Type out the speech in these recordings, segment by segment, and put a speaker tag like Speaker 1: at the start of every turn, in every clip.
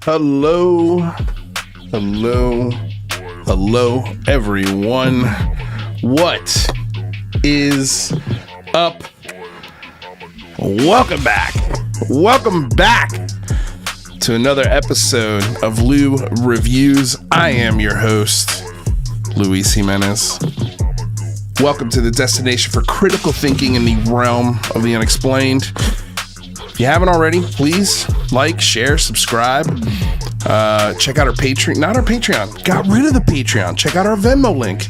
Speaker 1: Hello, everyone. What is up? Welcome back to another episode of Lou Reviews. I am your host, Luis Jimenez. Welcome to the destination for critical thinking in the realm of the unexplained. If you haven't already, please like, share, subscribe. Check out our Patreon. Not our Patreon. Got rid of the Patreon. Check out our Venmo link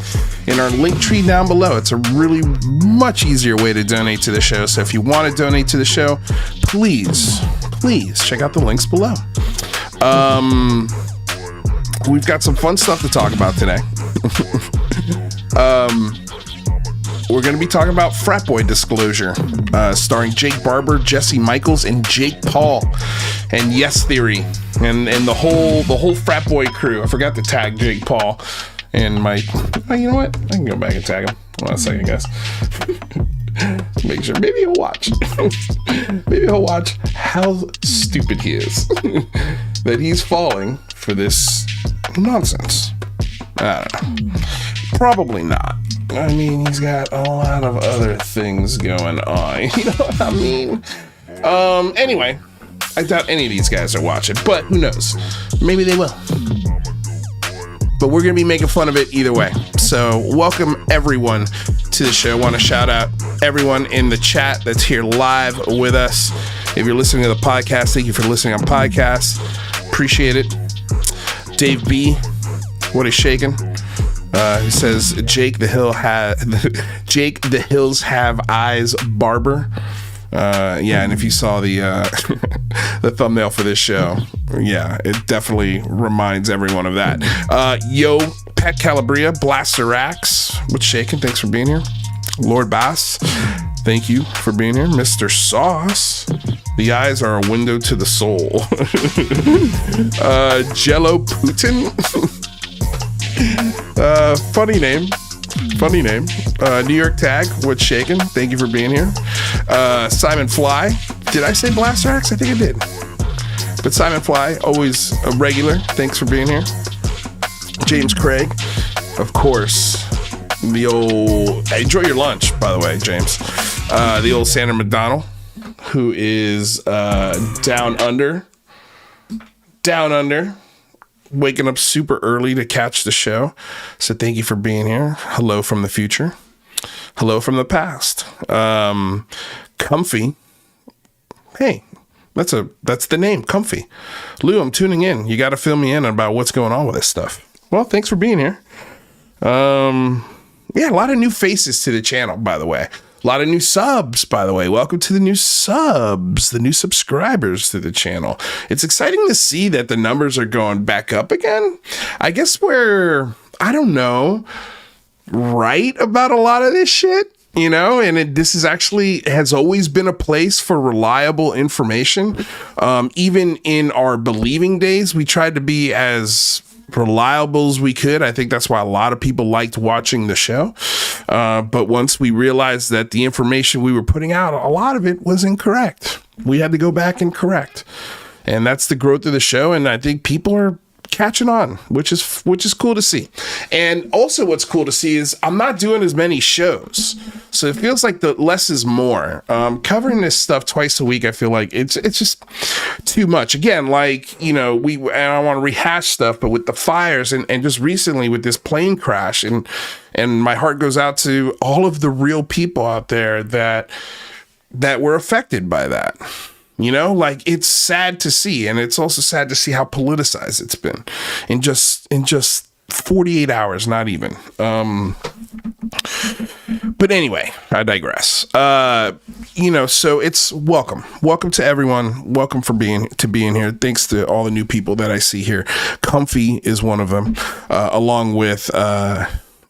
Speaker 1: in our link tree down below. It's a really much easier way to donate to the show. So if you want to donate to the show, please check out the links below. We've got some fun stuff to talk about today. We're going to be talking about Frat Boy Disclosure, starring Jake Barber, Jesse Michaels, and Jake Paul, and Yes Theory, and the whole Frat Boy crew. I forgot to tag Jake Paul and my. Oh, you know what? I can go back and tag him. Hold on a second, guys. Make sure. Maybe he'll watch. Maybe he'll watch how stupid he is that he's falling for this nonsense. I don't know. Probably not. I mean, he's got a lot of other things going on. You know what I mean? Anyway, I doubt any of these guys are watching, but who knows? Maybe they will. But we're going to be making fun of it either way. So welcome everyone to the show. I want to shout out everyone in the chat that's here live with us. If you're listening to the podcast, thank you for listening on podcasts. Appreciate it. Dave B, what is shaking? He says Jake the Hills have eyes Barber. Yeah, and if you saw the the thumbnail for this show, yeah, it definitely reminds everyone of that. Yo, Pet Calabria, Blasterax, what's shaking? Thanks for being here. Lord Bass, thank you for being here. Mr. Sauce, the eyes are a window to the soul. Jello Putin. Funny name. New York Tag, what's shaking? Thank you for being here. Simon Fly, did I say Blasterax? I think I did. But Simon Fly, always a regular. Thanks for being here. James Craig, of course. The old, enjoy your lunch, by the way, James. The old Sandra McDonald, who is down under. Waking up super early to catch the show. So thank you for being here. Hello from the future. Hello from the past. Comfy. Hey, that's the name, Comfy. Lou, I'm tuning in. You got to fill me in about what's going on with this stuff. Well, thanks for being here. Yeah, a lot of new faces to the channel, by the way. A lot of new subs, by the way. Welcome to the new subs, the new subscribers to the channel. It's exciting to see that the numbers are going back up again. I guess we're, I don't know, right about a lot of this shit, you know, and this is actually has always been a place for reliable information. Even in our believing days, we tried to be as reliable as we could. I think that's why a lot of people liked watching the show. But once we realized that the information we were putting out, a lot of it was incorrect. We had to go back and correct. And that's the growth of the show. And I think people are catching on, which is cool to see. And also what's cool to see is I'm not doing as many shows. So it feels like the less is more. Covering this stuff twice a week, I feel like it's just too much. Again, like, you know, and I want to rehash stuff, but with the fires and just recently with this plane crash, and my heart goes out to all of the real people out there that were affected by that. You know, like, it's sad to see, and it's also sad to see how politicized it's been in just 48 hours, not even. But anyway, I digress. You know, so it's welcome to everyone. Welcome for being here. Thanks to all the new people that I see here. Comfy is one of them, along with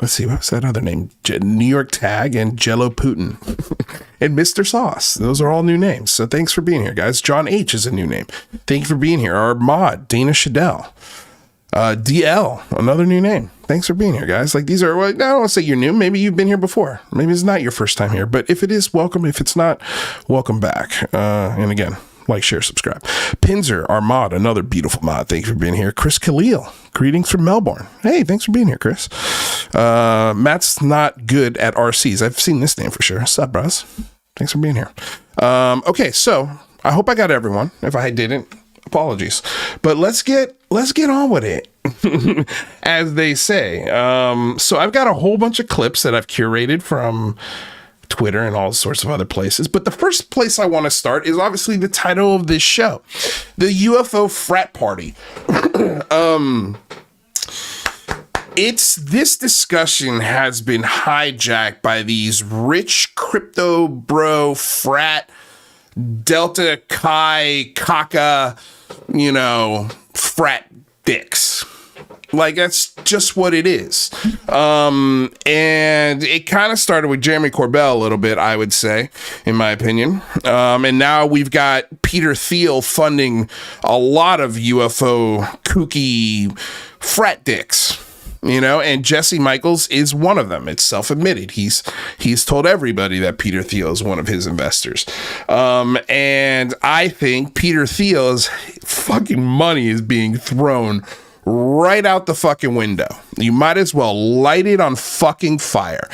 Speaker 1: let's see, what was that other name? New York Tag and Jello Putin and Mr. Sauce. Those are all new names. So thanks for being here, guys. John H is a new name. Thank you for being here. Our mod, Dana Shadell. DL, another new name. Thanks for being here, guys. Like, these are, well, I don't want to say you're new. Maybe you've been here before. Maybe it's not your first time here. But if it is, welcome. If it's not, welcome back. And again, Like, share, subscribe. Pinzer, our mod, another beautiful mod. Thank you for being here. Chris Khalil, greetings from Melbourne. Hey, thanks for being here, Chris. Matt's not good at RCs. I've seen this name for sure. What's up, bros? Thanks for being here. Okay, so I hope I got everyone. If I didn't, apologies. But let's get on with it. As they say. So I've got a whole bunch of clips that I've curated from Twitter and all sorts of other places. But the first place I want to start is obviously the title of this show, the UFO frat party. This discussion has been hijacked by these rich crypto bro frat Delta Chi Kaka, frat dicks. Like, that's just what it is. And it kind of started with Jeremy Corbell a little bit, I would say, in my opinion. And now we've got Peter Thiel funding a lot of UFO kooky frat dicks. And Jesse Michaels is one of them. It's self-admitted. He's told everybody that Peter Thiel is one of his investors. And I think Peter Thiel's fucking money is being thrown right out the fucking window. You might as well light it on fucking fire.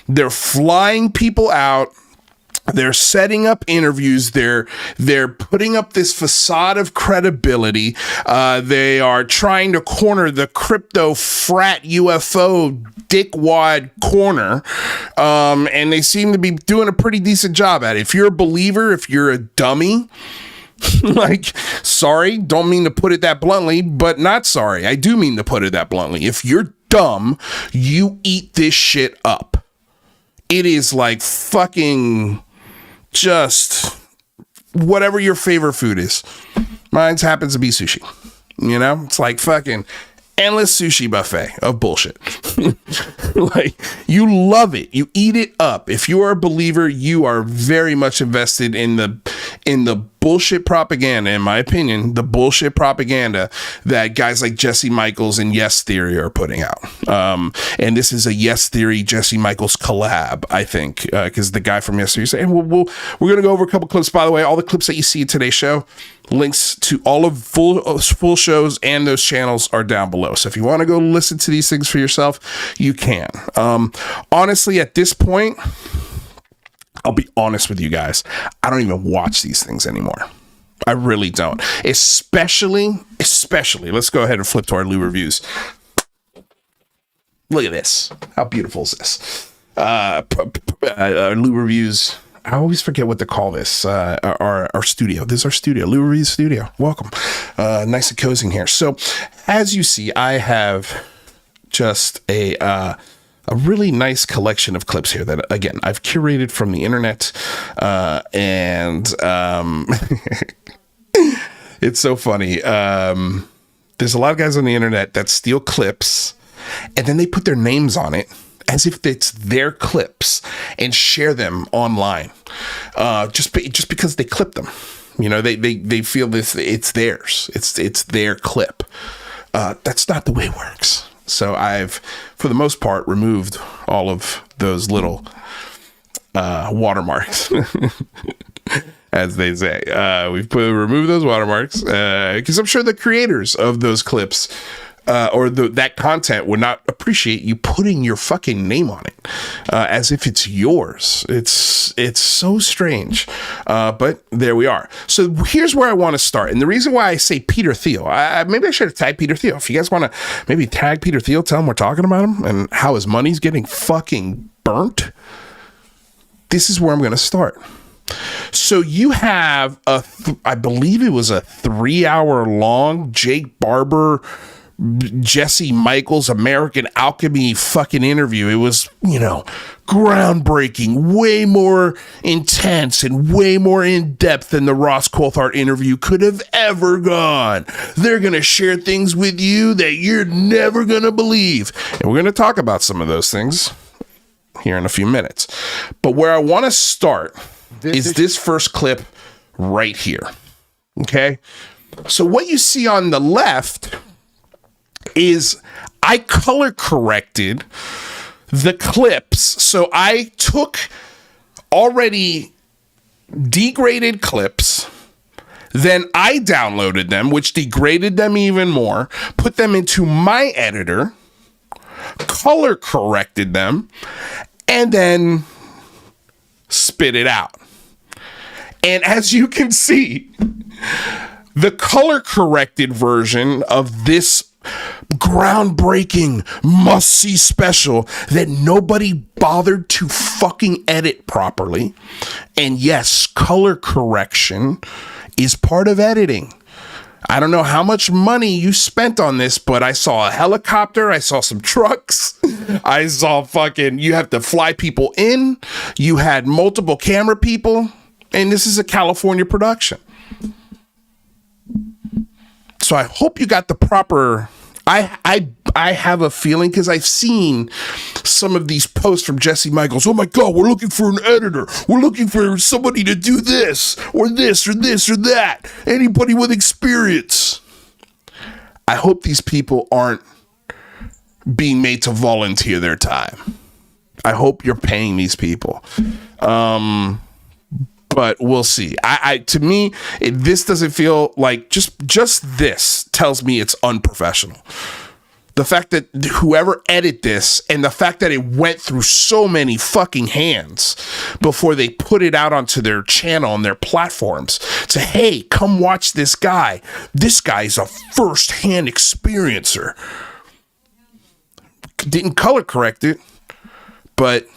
Speaker 1: They're flying people out. They're setting up interviews. They're putting up this facade of credibility. They are trying to corner the crypto frat UFO dickwad corner. And they seem to be doing a pretty decent job at it. If you're a believer, if you're a dummy, like, sorry, don't mean to put it that bluntly, but not sorry. I do mean to put it that bluntly. If you're dumb, you eat this shit up. It is like fucking just whatever your favorite food is. Mine happens to be sushi. It's like fucking endless sushi buffet of bullshit. Like, you love it. You eat it up. If you are a believer, you are very much invested in the bullshit propaganda, in my opinion, the bullshit propaganda that guys like Jesse Michaels and Yes Theory are putting out. And this is a Yes Theory Jesse Michaels collab, I think, because the guy from Yes Theory said, we're going to go over a couple clips. By the way, all the clips that you see in today's show, links to all of full shows and those channels are down below. So if you want to go listen to these things for yourself, you can. Honestly, at this point, I'll be honest with you guys, I don't even watch these things anymore. I really don't. Especially, let's go ahead and flip to our Lou reviews. Look at this. How beautiful is this? Lou reviews. I always forget what to call this. Our studio. This is our studio. Lou Reviews studio. Welcome. Nice and cozy in here. So, as you see, I have just a really nice collection of clips here that, again, I've curated from the internet. And it's so funny. There's a lot of guys on the internet that steal clips and then they put their names on it as if it's their clips and share them online. Just because they clip them. They feel this, it's theirs. It's their clip. That's not the way it works. So I've, for the most part, removed all of those little watermarks, as they say. We've removed those watermarks because I'm sure the creators of those clips or that content would not appreciate you putting your fucking name on it as if it's yours. It's so strange, but there we are. So here's where I want to start, and the reason why I say Peter Thiel, maybe I should have tagged Peter Thiel. If you guys want to maybe tag Peter Thiel, tell him we're talking about him and how his money's getting fucking burnt. This is where I'm going to start. So you have I believe it was a 3-hour long Jake Barber, Jesse Michaels, American Alchemy fucking interview. It was, groundbreaking, way more intense and way more in depth than the Ross Coulthard interview could have ever gone. They're going to share things with you that you're never going to believe. And we're going to talk about some of those things here in a few minutes. But where I want to start is this first clip right here. Okay? So what you see on the left is I color corrected the clips. So I took already degraded clips, Then I downloaded them, which degraded them even more, put them into my editor, color corrected them, and then spit it out. And as you can see, the color corrected version of this groundbreaking must-see special that nobody bothered to fucking edit properly. And yes, color correction is part of editing. I don't know how much money you spent on this, but I saw a helicopter, I saw some trucks, I saw you have to fly people in, you had multiple camera people, and this is a California production. So I hope you got the proper... I have a feeling, because I've seen some of these posts from Jesse Michaels. Oh my God, we're looking for an editor. We're looking for somebody to do this or this or this or that. Anybody with experience. I hope these people aren't being made to volunteer their time. I hope you're paying these people. But we'll see. To me, this doesn't feel like just this tells me it's unprofessional. The fact that whoever edited this and the fact that it went through so many fucking hands before they put it out onto their channel and their platforms to, hey, come watch this guy. This guy's a first-hand experiencer. Didn't color correct it, but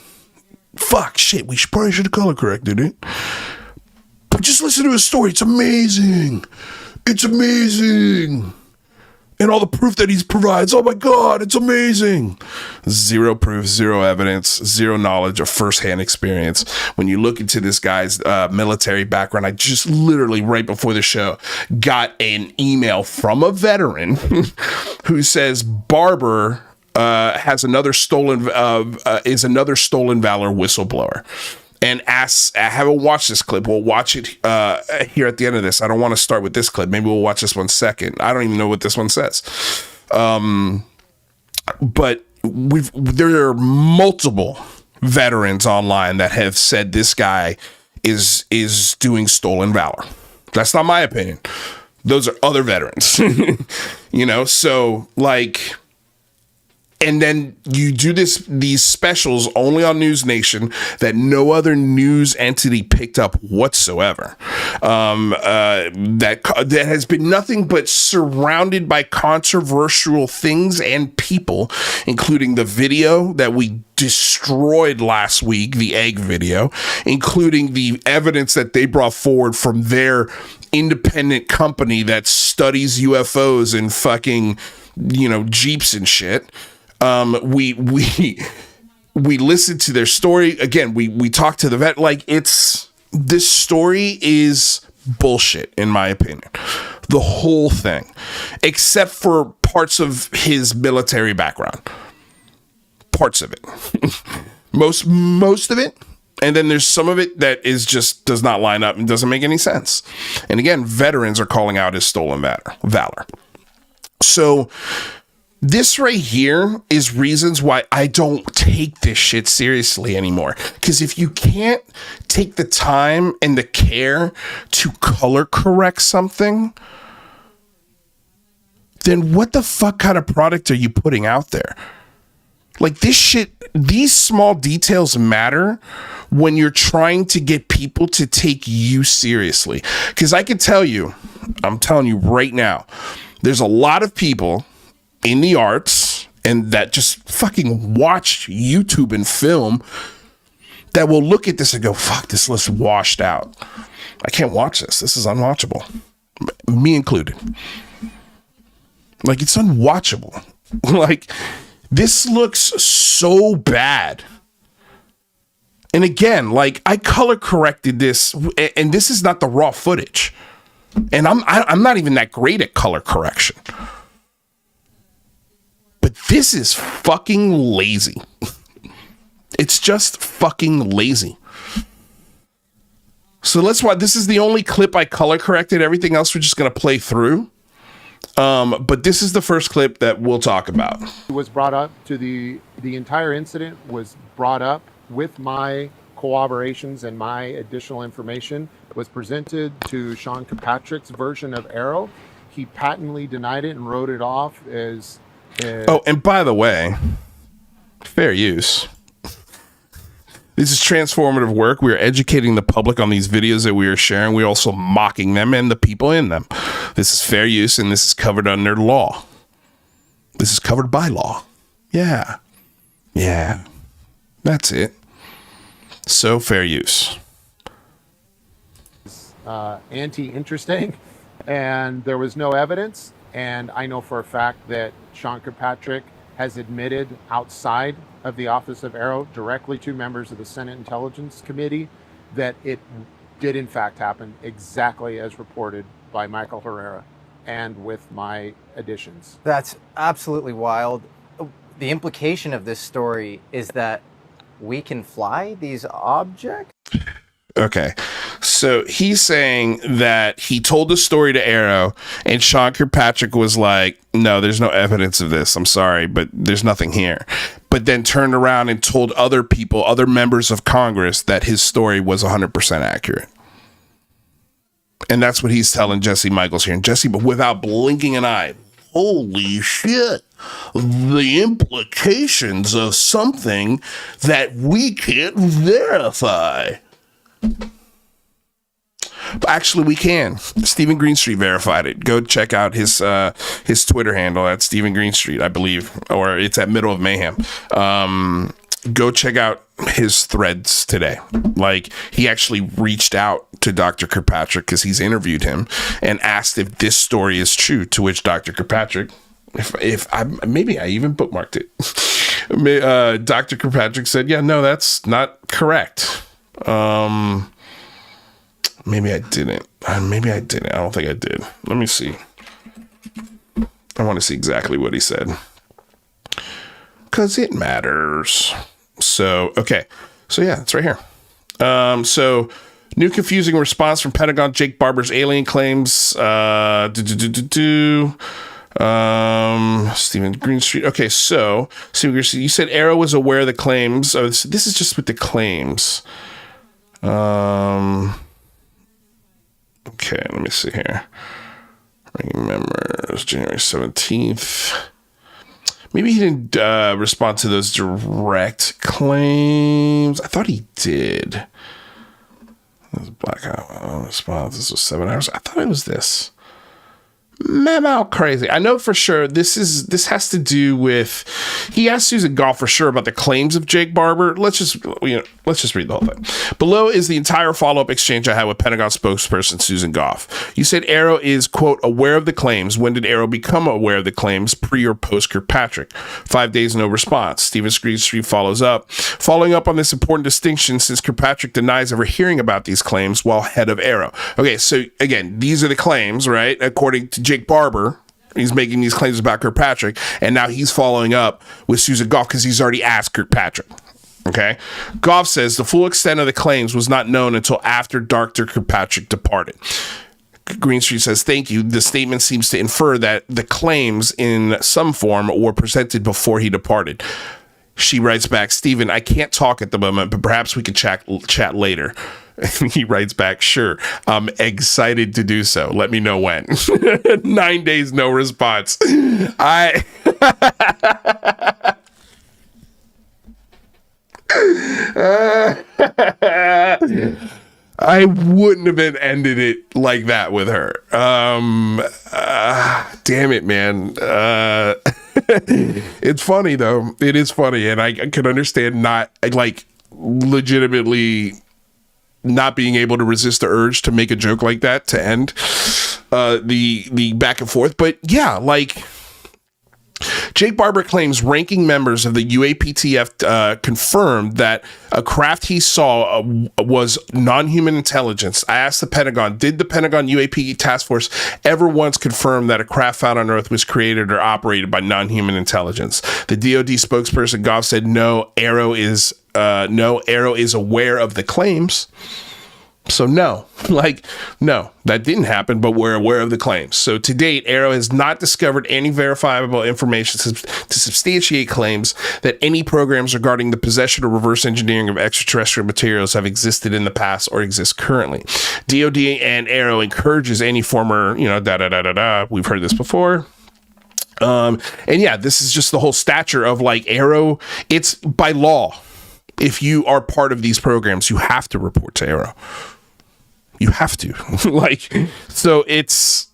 Speaker 1: fuck, shit, we probably should have color corrected it. But just listen to his story. It's amazing. It's amazing. And all the proof that he provides. Oh my God, it's amazing. Zero proof, zero evidence, zero knowledge of firsthand experience. When you look into this guy's military background, I just literally right before the show got an email from a veteran who says Barber has another stolen valor whistleblower, and asks, I haven't watched this clip. We'll watch it here at the end of this. I don't want to start with this clip. Maybe we'll watch this one second. I don't even know what this one says. But there are multiple veterans online that have said this guy is doing stolen valor. That's not my opinion. Those are other veterans, so like, and then you do these specials only on News Nation that no other news entity picked up whatsoever. That has been nothing but surrounded by controversial things and people, including the video that we destroyed last week, the egg video, including the evidence that they brought forward from their independent company that studies UFOs and fucking, Jeeps and shit. We listened to their story. Again, we talked to the vet. Like, this story is bullshit, in my opinion. The whole thing, except for parts of his military background. Parts of it. most of it. And then there's some of it that does not line up and doesn't make any sense. And again, veterans are calling out his stolen valor. So this right here is reasons why I don't take this shit seriously anymore. Because if you can't take the time and the care to color correct something, then what the fuck kind of product are you putting out there? Like, this shit, these small details matter when you're trying to get people to take you seriously. Because I'm telling you right now, there's a lot of people in the arts and that just fucking watch YouTube and film that will look at this and go, fuck, this looks washed out. I can't watch this. This is unwatchable. Me included. Like, it's unwatchable. Like, this looks so bad. And again, like, I color corrected this, and this is not the raw footage. And I'm not even that great at color correction. But this is fucking lazy. It's just fucking lazy. So that's why this is the only clip I color corrected. Everything else we're just going to play through. But this is the first clip that we'll talk about.
Speaker 2: It was brought up to the entire incident was brought up with my corroborations and my additional information was presented to Sean Kirkpatrick's version of Arrow. He patently denied it and wrote it off as...
Speaker 1: Oh, and by the way, fair use. This is transformative work. We are educating the public on these videos that we are sharing. We're also mocking them and the people in them. This is fair use, and this is covered under law. This is covered by law. Yeah. Yeah. That's it. So fair use.
Speaker 2: Anti-interesting, and there was no evidence. And I know for a fact that Sean Kirkpatrick has admitted outside of the office of Arrow directly to members of the Senate Intelligence Committee that it did in fact happen exactly as reported by Michael Herrera and with my additions.
Speaker 3: That's absolutely wild. The implication of this story is that we can fly these objects?
Speaker 1: Okay. So he's saying that he told the story to Arrow, and Sean Kirkpatrick was like, no, there's no evidence of this. I'm sorry, but there's nothing here. But then turned around and told other people, other members of Congress, that his story was 100% accurate. And that's what he's telling Jesse Michaels here. And Jesse, but without blinking an eye, holy shit, the implications of something that we can't verify. But actually, we can. Stephen Greenstreet verified it. Go check out his Twitter handle at Stephen Greenstreet, I believe, or it's at Middle of Mayhem. Go check out his threads today. Like, he actually reached out to Dr. Kirkpatrick because he's interviewed him and asked if this story is true. To which Dr. Kirkpatrick, maybe I even bookmarked it. Dr. Kirkpatrick said, "Yeah, no, that's not correct." Maybe I didn't. Maybe I didn't. I don't think I did. Let me see. I want to see exactly what he said. Because it matters. So, okay. So, yeah, it's right here. So, new confusing response from Pentagon. Jake Barber's alien claims. Stephen Greenstreet. Okay, so, Stephen Greenstreet, you said Arrow was aware of the claims. Oh, this is just with the claims. Okay, let me see here. Remember, it was January 17th. Maybe he didn't respond to those direct claims. I thought he did. It was blackout response. This was 7 hours. I thought it was this. Memo crazy. I know for sure this has to do with, he asked Susan Goff for sure about the claims of Jake Barber. Let's just read the whole thing. Below is the entire follow-up exchange I had with Pentagon spokesperson Susan Goff. You said Arrow is, quote, aware of the claims. When did Arrow become aware of the claims, pre or post Kirkpatrick? 5 days, no response. Stephen Greenstreet follows up. Following up on this important distinction, since Kirkpatrick denies ever hearing about these claims while head of Arrow. Okay, so again, these are the claims, right? According to Jake Barber, he's making these claims about Kirkpatrick, and now he's following up with Susan Goff because he's already asked Kirkpatrick. Okay, Goff says the full extent of the claims was not known until after Dr. Kirkpatrick departed. Greenstreet says, thank you. The statement seems to infer that the claims in some form were presented before he departed. She writes back, Stephen, I can't talk at the moment, but perhaps we could chat later. He writes back, sure, I'm excited to do so. Let me know when. 9 days, no response. I wouldn't have ended it like that with her. Damn it, man. It's funny, though. It is funny, and I can understand not, like, legitimately not being able to resist the urge to make a joke like that to end the back and forth. But yeah, like, Jake Barber claims ranking members of the UAPTF confirmed that a craft he saw was non-human intelligence. I asked the Pentagon, did the Pentagon UAP task force ever once confirm that a craft found on Earth was created or operated by non-human intelligence? The DoD spokesperson Goff said, no, Arrow is aware of the claims. So no, no, that didn't happen, but we're aware of the claims. So to date, Arrow has not discovered any verifiable information to substantiate claims that any programs regarding the possession or reverse engineering of extraterrestrial materials have existed in the past or exist currently. DOD and Arrow encourages any former, we've heard this before. And yeah, this is just the whole stature of like Arrow. It's by law. If you are part of these programs, you have to report to Arrow. You have to. So it's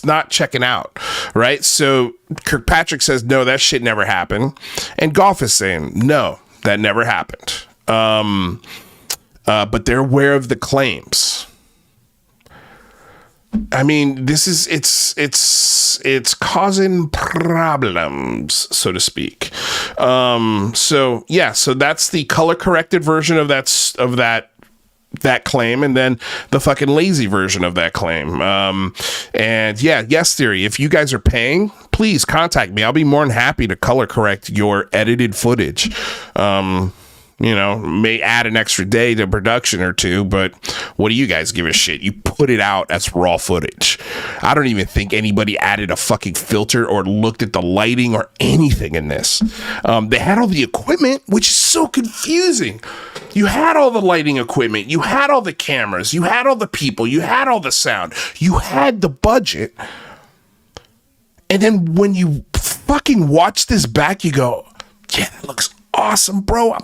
Speaker 1: not checking out, right? So Kirkpatrick says, no, that shit never happened. And Goff is saying, no, that never happened. But they're aware of the claims. I mean, it's causing problems, so to speak. So that's the color corrected version of that claim, and then the fucking lazy version of that claim. And yeah, yes theory. If you guys are paying, please contact me. I'll be more than happy to color correct your edited footage. May add an extra day to production or two, but what do you guys give a shit? You put it out as raw footage. I don't even think anybody added a fucking filter or looked at the lighting or anything in this. They had all the equipment, which is so confusing. You had all the lighting equipment. You had all the cameras. You had all the people. You had all the sound. You had the budget. And then when you fucking watch this back, you go, yeah, that looks awesome, bro.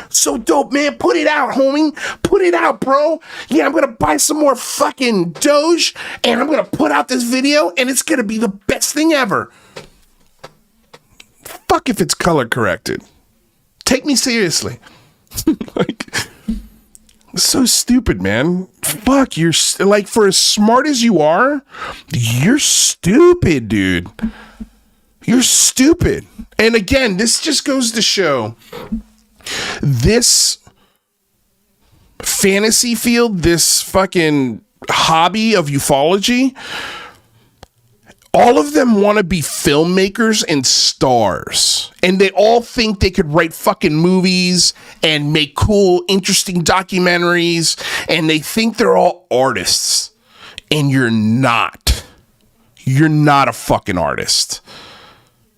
Speaker 1: So dope, man. Put it out, homie. Put it out, bro. Yeah, I'm gonna buy some more fucking Doge and I'm gonna put out this video and it's gonna be the best thing ever. Fuck if it's color corrected. Take me seriously. So stupid, man. Fuck, you're for as smart as you are, you're stupid, dude. You're stupid. And again, this just goes to show this fantasy field, this fucking hobby of ufology, all of them want to be filmmakers and stars. And they all think they could write fucking movies and make cool, interesting documentaries. And they think they're all artists. And you're not. You're not a fucking artist.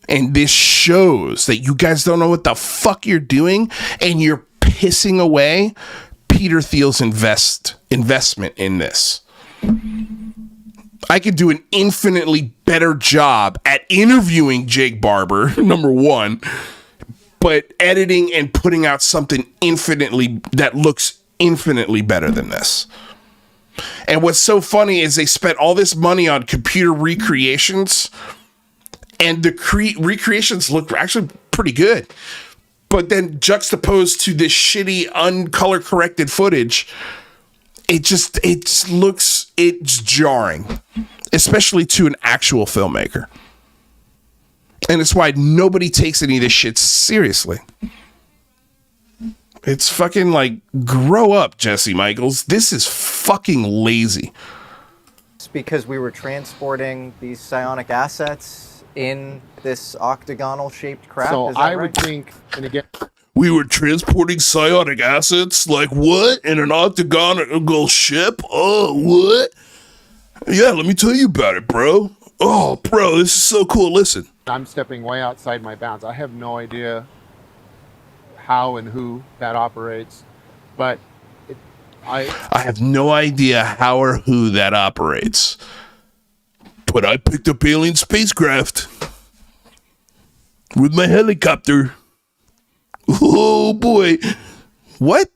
Speaker 1: And this shows that you guys don't know what the fuck you're doing, and you're pissing away Peter Thiel's investment in this. I could do an infinitely better job at interviewing Jake Barber, number one, but editing and putting out something that looks infinitely better than this. And what's so funny is they spent all this money on computer recreations, and the recreations look actually pretty good. But then juxtaposed to this shitty, uncolor corrected footage, it's jarring, especially to an actual filmmaker. And it's why nobody takes any of this shit seriously. It's fucking grow up, Jesse Michaels. This is fucking lazy.
Speaker 3: It's because we were transporting these psionic assets in this octagonal shaped craft.
Speaker 2: So
Speaker 3: is that
Speaker 2: I
Speaker 3: right?
Speaker 2: would think, and again,
Speaker 1: We were transporting psionic assets? Like what? In an octagonal ship? Oh, what? Yeah, let me tell you about it, bro. Oh, bro, this is so cool. Listen.
Speaker 2: I'm stepping way outside my bounds. I have no idea how and who that operates, but I
Speaker 1: have no idea how or who that operates. But I picked up alien spacecraft with my helicopter. Oh boy. What?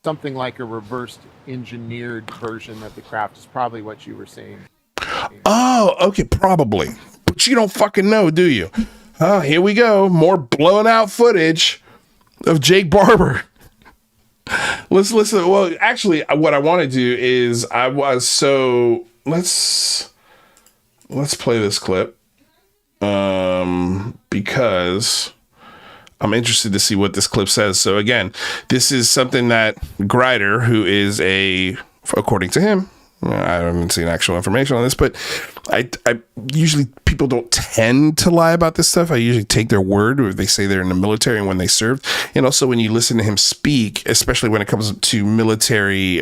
Speaker 2: something like a reversed engineered version of the craft is probably what you were saying.
Speaker 1: Oh, okay, probably. But you don't fucking know, do you? Oh, here we go. More blown out footage of Jake Barber. Let's listen. Well, actually, what I want to do is let's play this clip. Because I'm interested to see what this clip says. So again, this is something that Grider, who is according to him, I haven't seen actual information on this, but I usually, people don't tend to lie about this stuff. I usually take their word, or they say they're in the military and when they served. And also when you listen to him speak, especially when it comes to military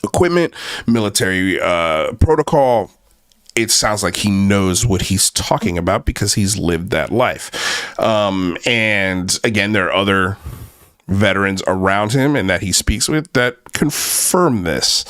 Speaker 1: equipment, military protocol, it sounds like he knows what he's talking about because he's lived that life. And again, there are other veterans around him and that he speaks with that confirm this.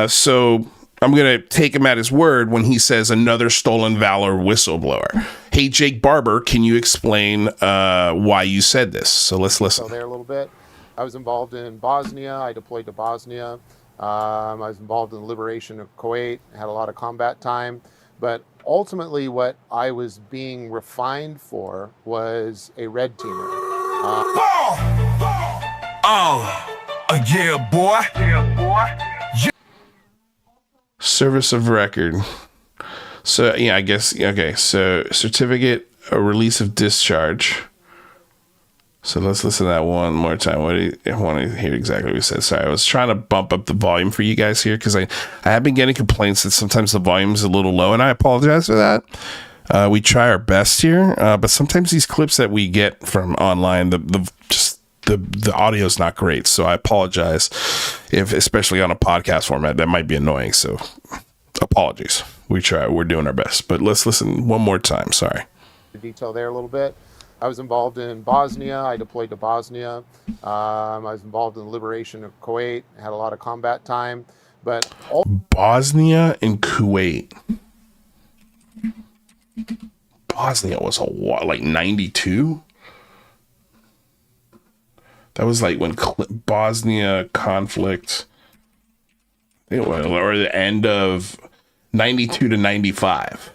Speaker 1: So I'm going to take him at his word when he says another stolen valor whistleblower. Hey, Jake Barber, can you explain why you said this? So let's listen.
Speaker 2: So there a little bit. I was involved in Bosnia. I deployed to Bosnia. I was involved in the liberation of Kuwait. Had a lot of combat time. But ultimately what I was being refined for was a red teamer.
Speaker 4: Yeah, boy.
Speaker 1: Service of record. So, yeah, I guess, okay. So, certificate, a release of discharge. So, let's listen to that one more time. I want to hear exactly what he said. Sorry, I was trying to bump up the volume for you guys here because I have been getting complaints that sometimes the volume is a little low, and I apologize for that. We try our best here, but sometimes these clips that we get from online, the audio is not great. So I apologize if, especially on a podcast format, that might be annoying. So apologies. We're doing our best, but let's listen one more time. Sorry.
Speaker 2: The detail there a little bit. I was involved in Bosnia. I deployed to Bosnia. I was involved in the liberation of Kuwait. Had a lot of combat time, but
Speaker 1: Bosnia and Kuwait. Bosnia was like 92. That was like when Bosnia conflict, or the end of 92 to 95.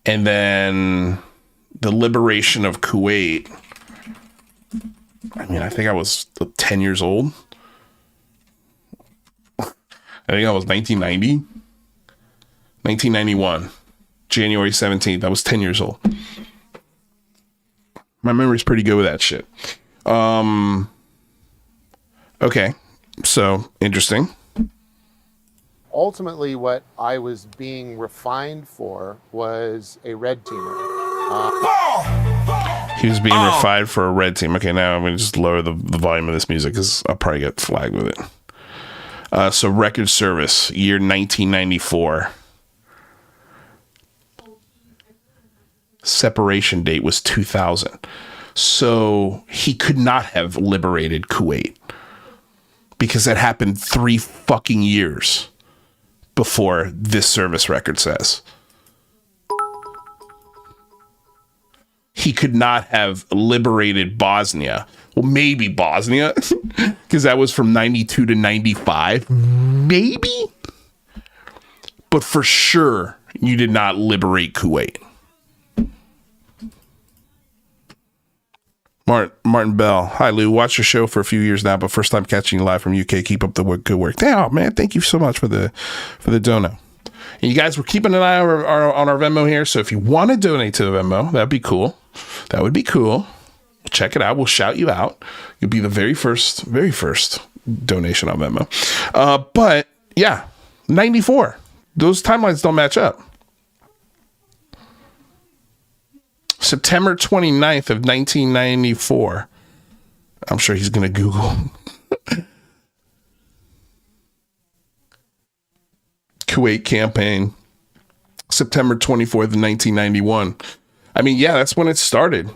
Speaker 1: And then the liberation of Kuwait. I mean, I think I was 10 years old. I think that was 1990. 1991. January 17th. I was 10 years old. My memory's pretty good with that shit. Okay. So, interesting.
Speaker 2: Ultimately, what I was being refined for was a red teamer.
Speaker 1: He was being refined for a red team. Okay, now I'm going to just lower the volume of this music because I'll probably get flagged with it. So, record service, year 1994. Separation date was 2000. So he could not have liberated Kuwait because that happened 3 fucking years before this service record says. He could not have liberated Bosnia. Well, maybe Bosnia, because that was from 92 to 95. Maybe. But for sure, you did not liberate Kuwait. Martin Bell. Hi, Lou. Watched your show for a few years now, but first time catching you live from UK. Keep up the good work. Oh, man. Thank you so much for the dono. And you guys, we're keeping an eye on our Venmo here. So if you want to donate to the Venmo, that'd be cool. That would be cool. Check it out. We'll shout you out. You'll be the very first donation on Venmo. But yeah, 94. Those timelines don't match up. September 29th of 1994. I'm sure he's going to Google. Kuwait campaign. September 24th of 1991. I mean, yeah, that's when it started.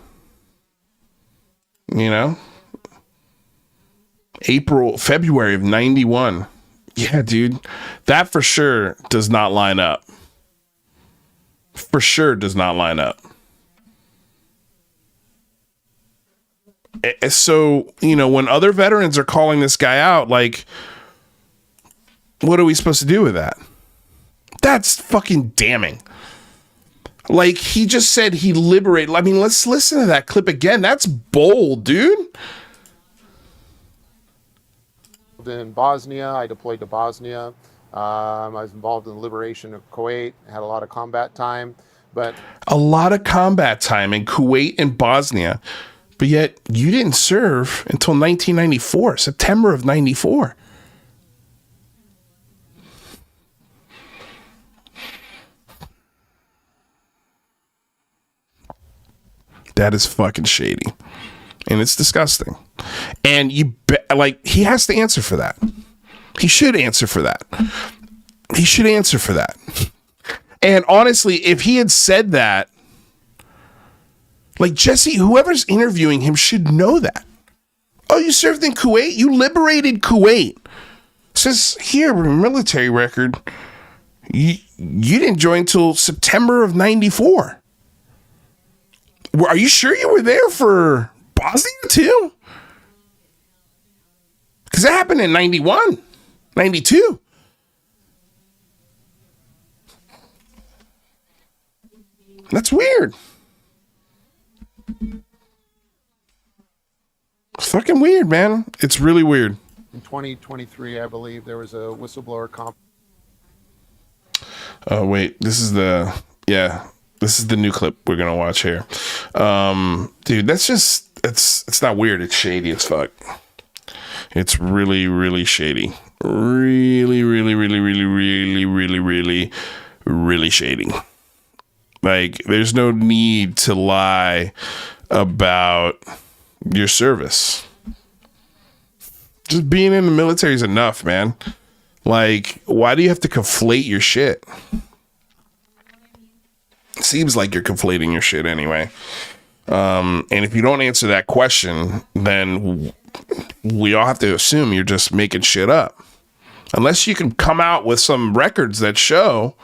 Speaker 1: You know? February of 91. Yeah, dude. That for sure does not line up. For sure does not line up. So, you know, when other veterans are calling this guy out, like, what are we supposed to do with that? That's fucking damning. Like, he just said he liberated. I mean, let's listen to that clip again. That's bold, dude.
Speaker 2: In Bosnia, I deployed to Bosnia. I was involved in the liberation of Kuwait. Had a lot of combat time, but
Speaker 1: a lot of combat time in Kuwait and Bosnia. But yet you didn't serve until 1994, September of 94. That is fucking shady. And it's disgusting. And he has to answer for that. He should answer for that. He should answer for that. And honestly, if he had said that, like Jesse, whoever's interviewing him should know that. Oh, you served in Kuwait? You liberated Kuwait. It says here, military record, you didn't join until September of 94. Are you sure you were there for Bosnia too? Because that happened in 91, 92. That's weird. It's fucking weird, man. It's really weird.
Speaker 2: In 2023, I believe there was a whistleblower
Speaker 1: Oh, wait. This is the new clip we're going to watch here. Dude, that's just, it's not weird. It's shady as fuck. It's really, really shady. Really, really, really, really, really, really, really, really shady. Like, there's no need to lie about your service. Just being in the military is enough, man. Like, why do you have to conflate your shit? It seems like you're conflating your shit anyway. And if you don't answer that question, then we all have to assume you're just making shit up. Unless you can come out with some records that show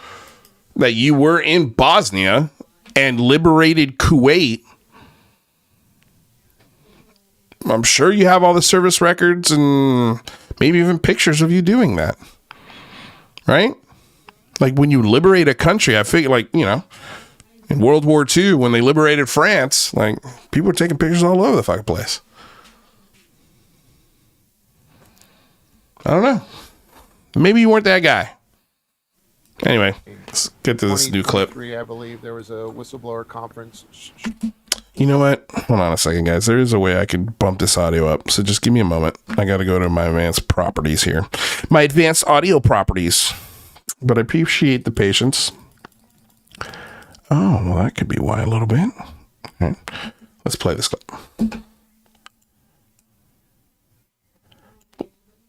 Speaker 1: that you were in Bosnia and liberated Kuwait. I'm sure you have all the service records and maybe even pictures of you doing that. Right? Like when you liberate a country, I figure, like, you know, in World War II, when they liberated France, like, people were taking pictures all over the fucking place. I don't know. Maybe you weren't that guy. Anyway, let's get to this new clip.
Speaker 2: I believe there was a whistleblower conference.
Speaker 1: You know what? Hold on a second, guys. There is a way I can bump this audio up. So just give me a moment. I got to go to my advanced properties here. My advanced audio properties. But I appreciate the patience. Oh, well, that could be why a little bit. All right. Let's play this clip.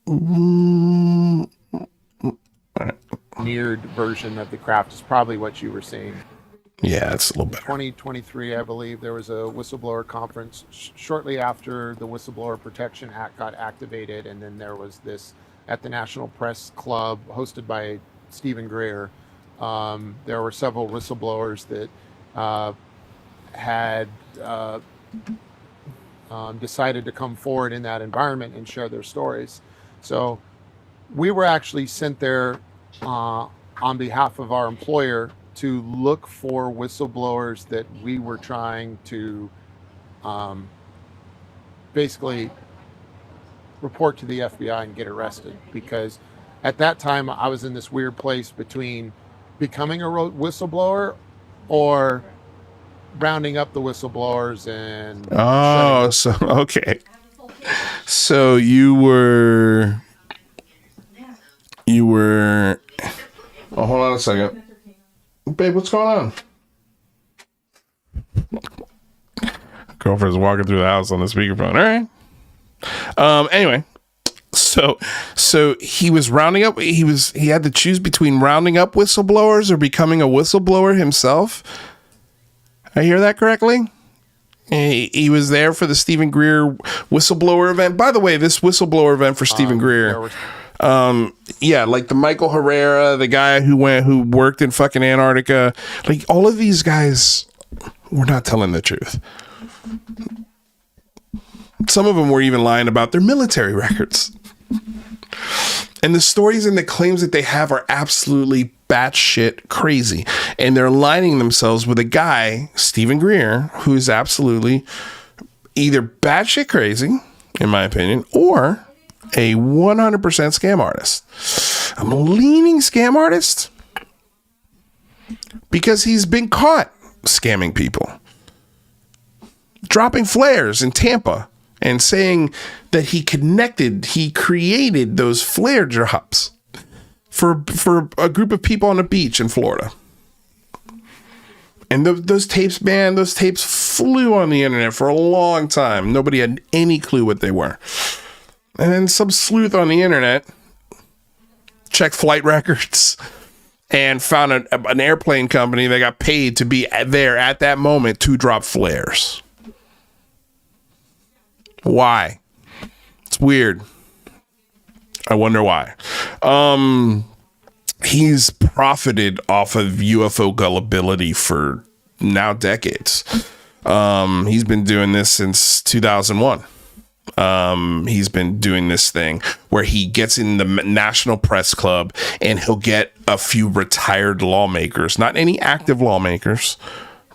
Speaker 1: All right.
Speaker 2: Neared version of the craft is probably what you were seeing.
Speaker 1: Yeah, it's a little better.
Speaker 2: 2023, I believe there was a whistleblower conference shortly after the Whistleblower Protection Act got activated, and then there was this at the National Press Club hosted by Stephen Greer. There were several whistleblowers that had decided to come forward in that environment and share their stories. So we were actually sent there on behalf of our employer to look for whistleblowers that we were trying to basically report to the FBI and get arrested, because at that time I was in this weird place between becoming a whistleblower or rounding up the whistleblowers and
Speaker 1: okay. So you were oh, hold on a second. Babe, what's going on? Girlfriend's walking through the house on the speakerphone. All right. Anyway, so he was rounding up. He had to choose between rounding up whistleblowers or becoming a whistleblower himself. I hear that correctly? He was there for the Stephen Greer whistleblower event. By the way, this whistleblower event for Stephen Greer. Yeah, like the Michael Herrera, the guy who worked in fucking Antarctica, like all of these guys were not telling the truth. Some of them were even lying about their military records. And the stories and the claims that they have are absolutely batshit crazy. And they're aligning themselves with a guy, Stephen Greer, who's absolutely either batshit crazy, in my opinion, or a 100% scam artist. I'm a leaning scam artist because he's been caught scamming people, dropping flares in Tampa and saying that he created those flare drops for a group of people on a beach in Florida. And those tapes, man, those tapes flew on the internet for a long time. Nobody had any clue what they were. And then some sleuth on the internet checked flight records and found an airplane company that got paid to be there at that moment to drop flares. Why? It's weird. I wonder why. He's profited off of UFO gullibility for now decades. He's been doing this since 2001. He's been doing this thing where he gets in the National Press Club and he'll get a few retired lawmakers, not any active lawmakers,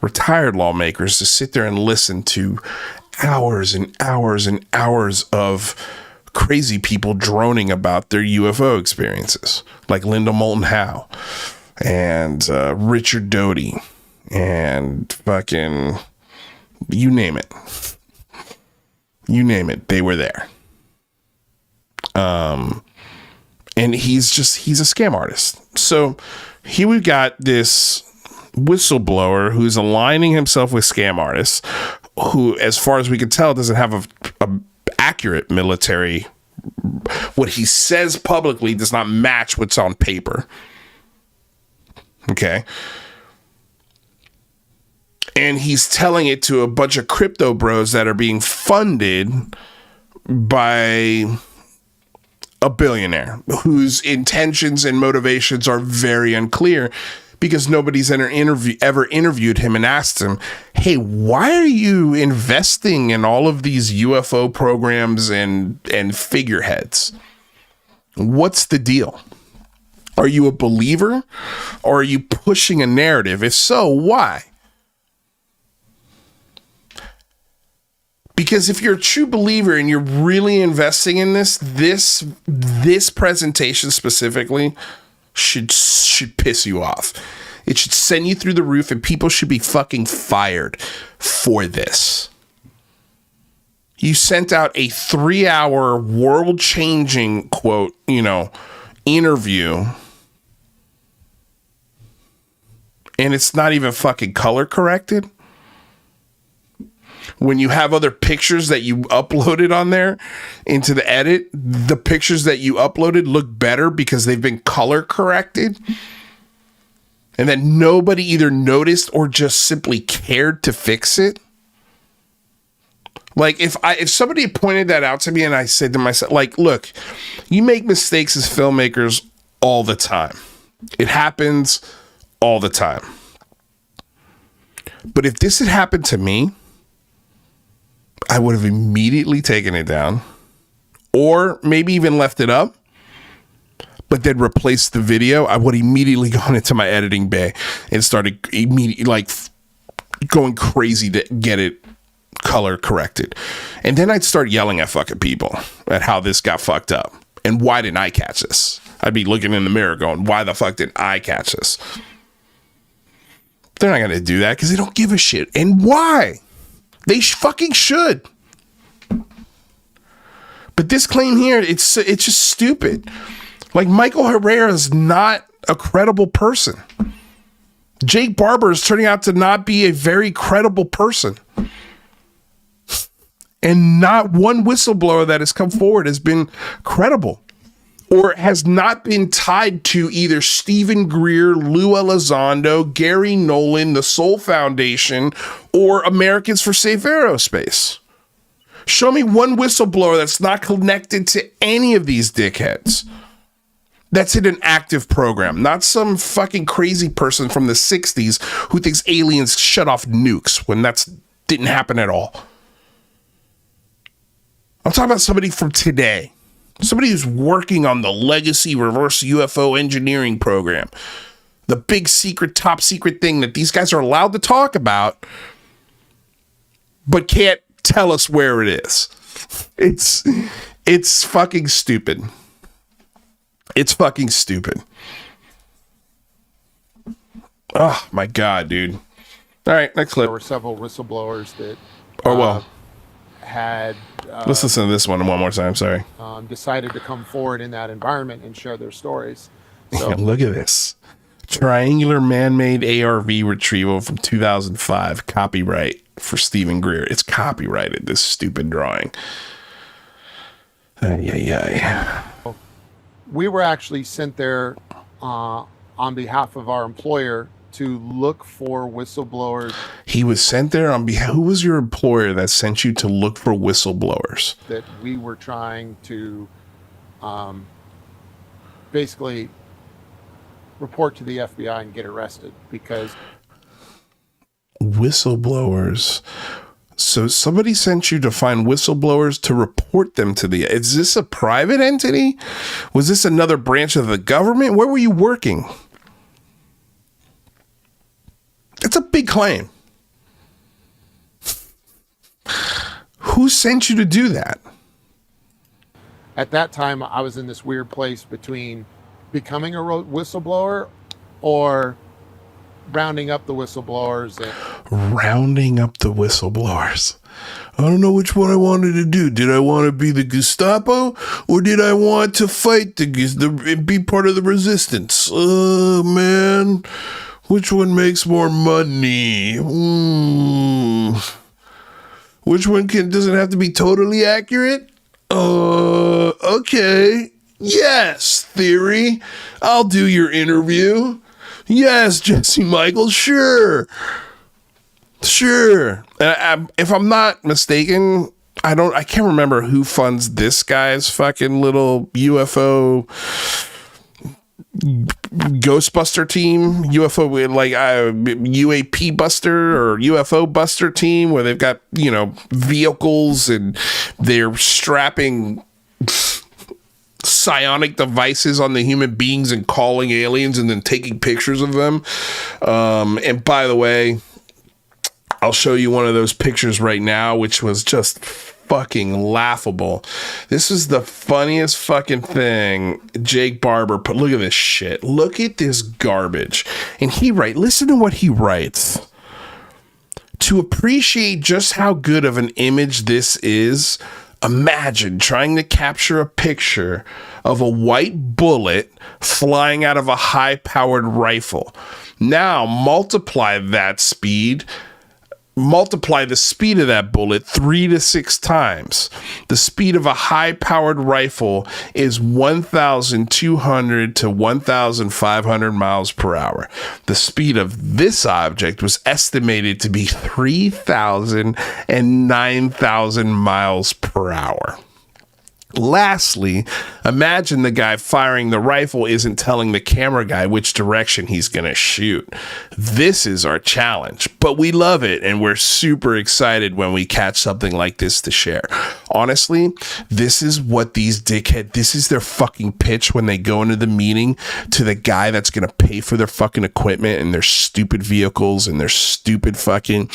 Speaker 1: retired lawmakers, to sit there and listen to hours and hours and hours of crazy people droning about their UFO experiences, like Linda Moulton Howe and Richard Doty and fucking you name it. You name it, they were there. And he's a scam artist. So here we've got this whistleblower who's aligning himself with scam artists who, as far as we can tell, doesn't have a accurate military. What he says publicly does not match what's on paper. Okay. And he's telling it to a bunch of crypto bros that are being funded by a billionaire whose intentions and motivations are very unclear, because nobody's ever interviewed him and asked him, hey, why are you investing in all of these UFO programs and figureheads? What's the deal? Are you a believer, or are you pushing a narrative? If so, why? Because if you're a true believer and you're really investing in this presentation specifically should piss you off. It should send you through the roof, and people should be fucking fired for this. You sent out a 3-hour world-changing quote, interview, and it's not even fucking color corrected. When you have other pictures that you uploaded on there into the edit, the pictures that you uploaded look better because they've been color corrected. And then nobody either noticed or just simply cared to fix it. Like if somebody had pointed that out to me and I said to myself, like, look, you make mistakes as filmmakers all the time. It happens all the time. But if this had happened to me, I would have immediately taken it down, or maybe even left it up, but then replaced the video. I would immediately gone into my editing bay and started immediately going crazy to get it color corrected. And then I'd start yelling at fucking people at how this got fucked up. And why didn't I catch this? I'd be looking in the mirror going, why the fuck didn't I catch this? They're not going to do that because they don't give a shit. And why? They fucking should. But this claim here, it's just stupid. Like, Michael Herrera is not a credible person. Jake Barber is turning out to not be a very credible person. And not one whistleblower that has come forward has been credible, or has not been tied to either Stephen Greer, Lou Elizondo, Gary Nolan, the Soul Foundation, or Americans for Safe Aerospace. Show me one whistleblower that's not connected to any of these dickheads. That's in an active program, not some fucking crazy person from the 60s who thinks aliens shut off nukes when that didn't happen at all. I'm talking about somebody from today. Somebody who's working on the legacy reverse UFO engineering program. The big secret, top secret thing that these guys are allowed to talk about, but can't tell us where it is. It's fucking stupid. It's fucking stupid. Oh my God, dude. All right, next clip.
Speaker 2: There were several whistleblowers that had
Speaker 1: let's listen to this one more time. Sorry.
Speaker 2: Decided to come forward in that environment and share their stories. So
Speaker 1: look at this. Triangular man-made ARV retrieval from 2005. Copyright for Stephen Greer. It's copyrighted, this stupid drawing.
Speaker 2: We were actually sent there on behalf of our employer to look for whistleblowers.
Speaker 1: He was sent there on behalf. Who was your employer that sent you to look for whistleblowers?
Speaker 2: That we were trying to basically report to the FBI and get arrested because
Speaker 1: whistleblowers. So somebody sent you to find whistleblowers to report them to the. Is this a private entity? Was this another branch of the government? Where were you working? That's a big claim. Who sent you to do that?
Speaker 2: At that time, I was in this weird place between becoming a whistleblower or rounding up the whistleblowers.
Speaker 1: Rounding up the whistleblowers. I don't know which one I wanted to do. Did I want to be the Gestapo or did I want to fight be part of the resistance? Oh, man. Which one makes more money? Which one doesn't have to be totally accurate? Okay. Yes, Theory. I'll do your interview. Yes, Jesse Michaels. Sure. If I'm not mistaken, I can't remember who funds this guy's fucking little UFO Ghostbuster team, UFO, like UAP Buster or UFO Buster team, where they've got, vehicles and they're strapping psionic devices on the human beings and calling aliens and then taking pictures of them. And by the way, I'll show you one of those pictures right now, which was just fucking laughable. This is the funniest fucking thing Jake Barber put. Look at this shit. Look at this garbage. And listen to what he writes. To appreciate just how good of an image this is, imagine trying to capture a picture of a white bullet flying out of a high-powered rifle. Now multiply the speed of that bullet 3 to 6 times. The speed of a high-powered rifle is 1,200 to 1,500 miles per hour. The speed of this object was estimated to be 3,000 and 9,000 miles per hour. Lastly, imagine the guy firing the rifle isn't telling the camera guy which direction he's going to shoot. This is our challenge, but we love it and we're super excited when we catch something like this to share. Honestly, this is what this is their fucking pitch when they go into the meeting to the guy that's going to pay for their fucking equipment and their stupid vehicles and their stupid fucking,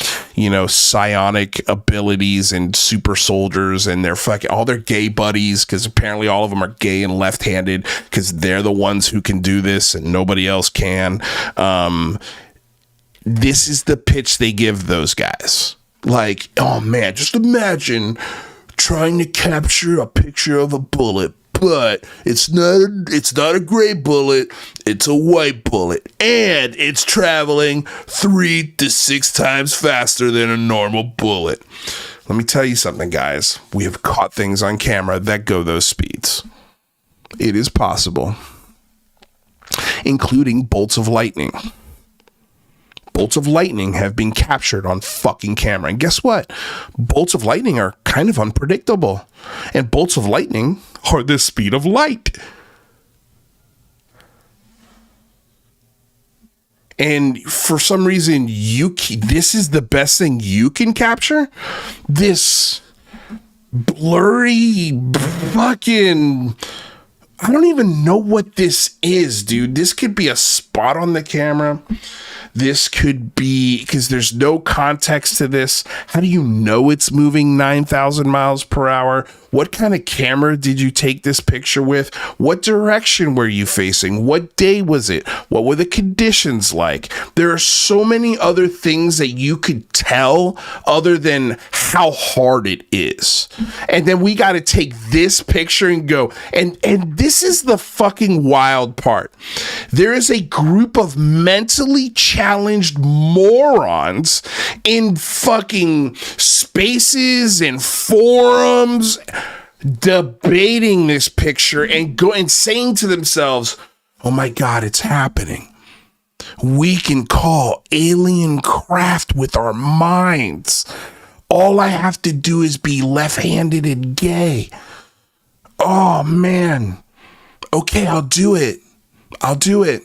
Speaker 1: psionic abilities and super soldiers and their fucking, all their gay buddies, because apparently all of them are gay and left-handed because they're the ones who can do this and nobody else can. This is the pitch they give those guys. Like, oh man, just imagine trying to capture a picture of a bullet, but it's not a gray bullet, it's a white bullet, and it's traveling 3 to 6 times faster than a normal bullet. Let me tell you something, guys. We have caught things on camera that go those speeds. It is possible, including bolts of lightning. Bolts of lightning have been captured on fucking camera. And guess what? Bolts of lightning are kind of unpredictable. And bolts of lightning are the speed of light. And for some reason, this is the best thing you can capture? This blurry fucking... I don't even know what this is, dude. This could be a spot on the camera. This could be, because there's no context to this. How do you know it's moving 9,000 miles per hour? What kind of camera did you take this picture with? What direction were you facing? What day was it? What were the conditions like? There are so many other things that you could tell other than how hard it is. And then we got to take this picture and go, and this is the fucking wild wild part. There is a group of mentally challenged morons in fucking spaces and forums debating this picture and saying to themselves, oh my God, it's happening. We can call alien craft with our minds. All I have to do is be left-handed and gay. Oh, man. Okay, I'll do it. I'll do it.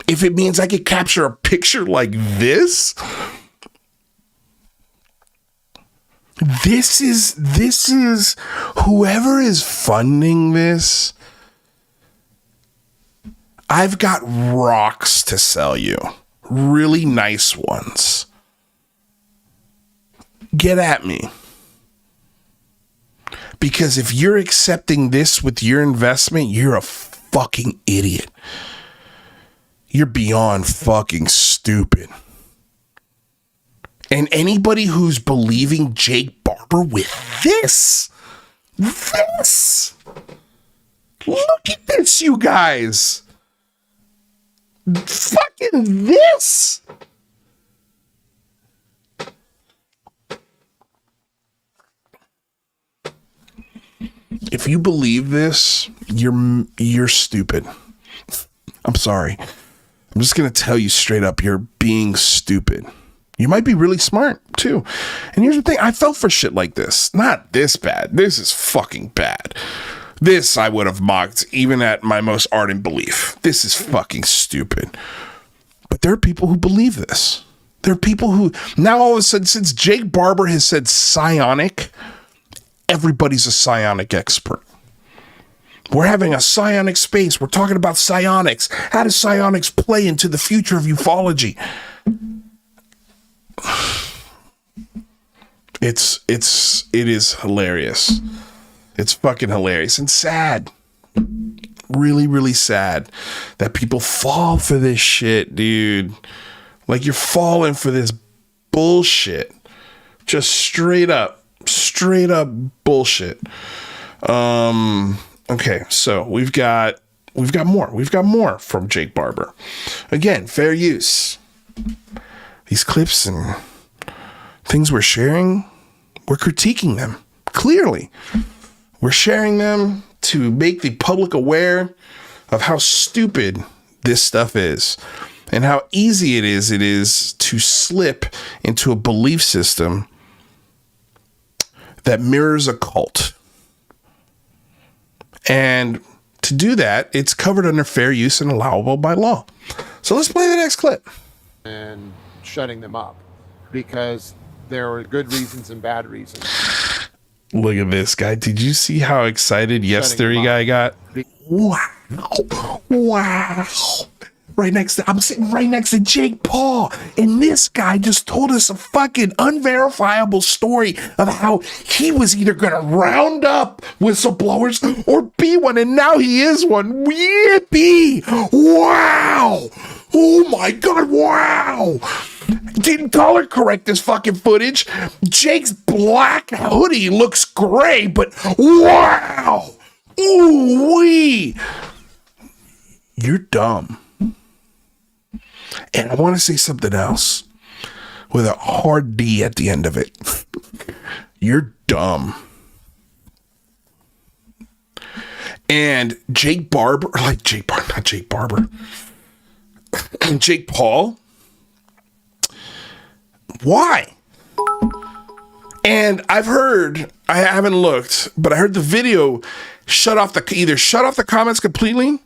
Speaker 1: If it means I could capture a picture like this. This is whoever is funding this. I've got rocks to sell you. Really nice ones. Get at me. Because if you're accepting this with your investment, you're a fucking idiot. You're beyond fucking stupid. And anybody who's believing Jake Barber with this, look at this, you guys. Fucking this. If you believe this, you're stupid. I'm sorry. I'm just going to tell you straight up, you're being stupid. You might be really smart too. And here's the thing, I fell for shit like this. Not this bad. This is fucking bad. This I would have mocked even at my most ardent belief. This is fucking stupid. But there are people who believe this. There are people who now all of a sudden, since Jake Barber has said psionic, everybody's a psionic expert. We're having a psionic space. We're talking about psionics. How does psionics play into the future of ufology? It is hilarious. It's fucking hilarious and sad. Really, really sad that people fall for this shit, dude. Like, you're falling for this bullshit. Just straight up bullshit. Okay, so we've got more from Jake Barber. Again, fair use. These clips and things we're sharing, we're critiquing them. Clearly. We're sharing them to make the public aware of how stupid this stuff is and how easy it is to slip into a belief system that mirrors a cult. And to do that, it's covered under fair use and allowable by law. So let's play the next clip.
Speaker 2: And shutting them up because there were good reasons and bad reasons.
Speaker 1: Look at this guy. Did you see how excited Yes Theory guy got? Wow. I'm sitting right next to Jake Paul, and this guy just told us a fucking unverifiable story of how he was either going to round up whistleblowers or be one, and now he is one. Yippee! Wow! Oh my God! Wow! Didn't color correct this fucking footage. Jake's black hoodie looks gray, but wow! Ooh-wee! You're dumb. And I want to say something else with a hard D at the end of it. You're dumb. And Jake Barber, not Jake Barber, and Jake Paul, why? And I haven't looked, but I heard the video either shut off the comments completely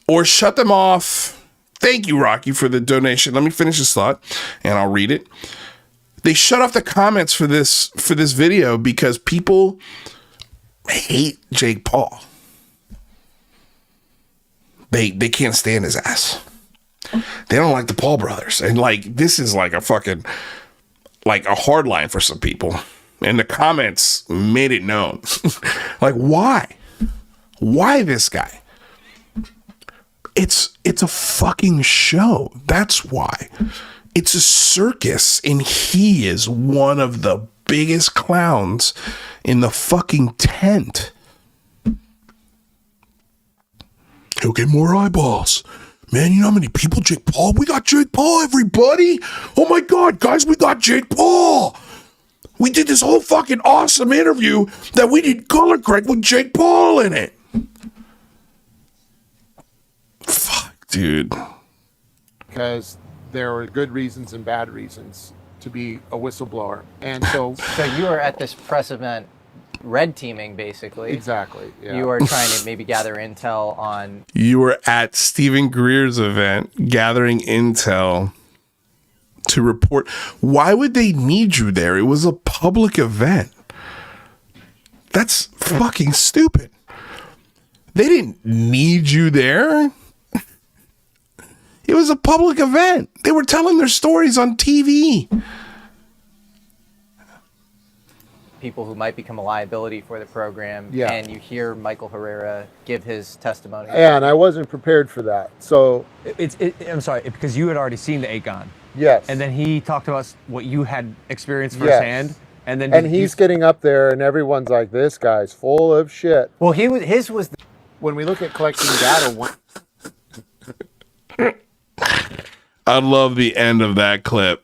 Speaker 1: or shut them off. Thank you, Rocky, for the donation. Let me finish this thought and I'll read it. They shut off the comments for this video because people hate Jake Paul. They can't stand his ass. They don't like the Paul brothers. And this is like a fucking, like a hard line for some people. And the comments made it known. Why? Why this guy? It's a fucking show. That's why. It's a circus, and he is one of the biggest clowns in the fucking tent. He'll get more eyeballs. Man, you know how many people Jake Paul? We got Jake Paul, everybody. Oh my God, guys, we got Jake Paul. We did this whole fucking awesome interview that we did color correct with Jake Paul in it. Fuck, dude.
Speaker 2: Because there were good reasons and bad reasons to be a whistleblower. And so
Speaker 3: So you were at this press event, red teaming, basically.
Speaker 2: exactly. Yeah.
Speaker 3: You were trying to maybe gather intel on.
Speaker 1: You were at Stephen Greer's event gathering intel to report. Why would they need you there? It was a public event. That's fucking stupid. They didn't need you there. It was a public event. They were telling their stories on TV.
Speaker 3: People who might become a liability for the program,
Speaker 2: Yeah.
Speaker 3: and you hear Michael Herrera give his testimony.
Speaker 2: And I wasn't prepared for that. So,
Speaker 5: I'm sorry, because you had already seen the Akon,
Speaker 2: yes.
Speaker 5: and then he talked about what you had experienced
Speaker 2: Yes.
Speaker 5: firsthand, and then
Speaker 2: And he's getting up there, and everyone's like, this guy's full of shit.
Speaker 3: Well, his was.
Speaker 2: When we look at collecting data,
Speaker 1: I love the end of that clip.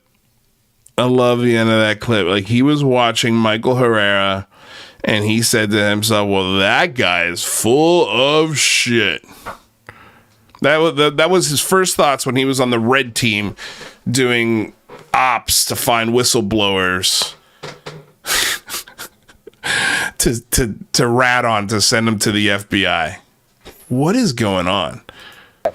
Speaker 1: Like, he was watching Michael Herrera and he said to himself, well, that guy is full of shit. That was his first thoughts when he was on the red team doing ops to find whistleblowers to rat on, to send them to the FBI. What is going on?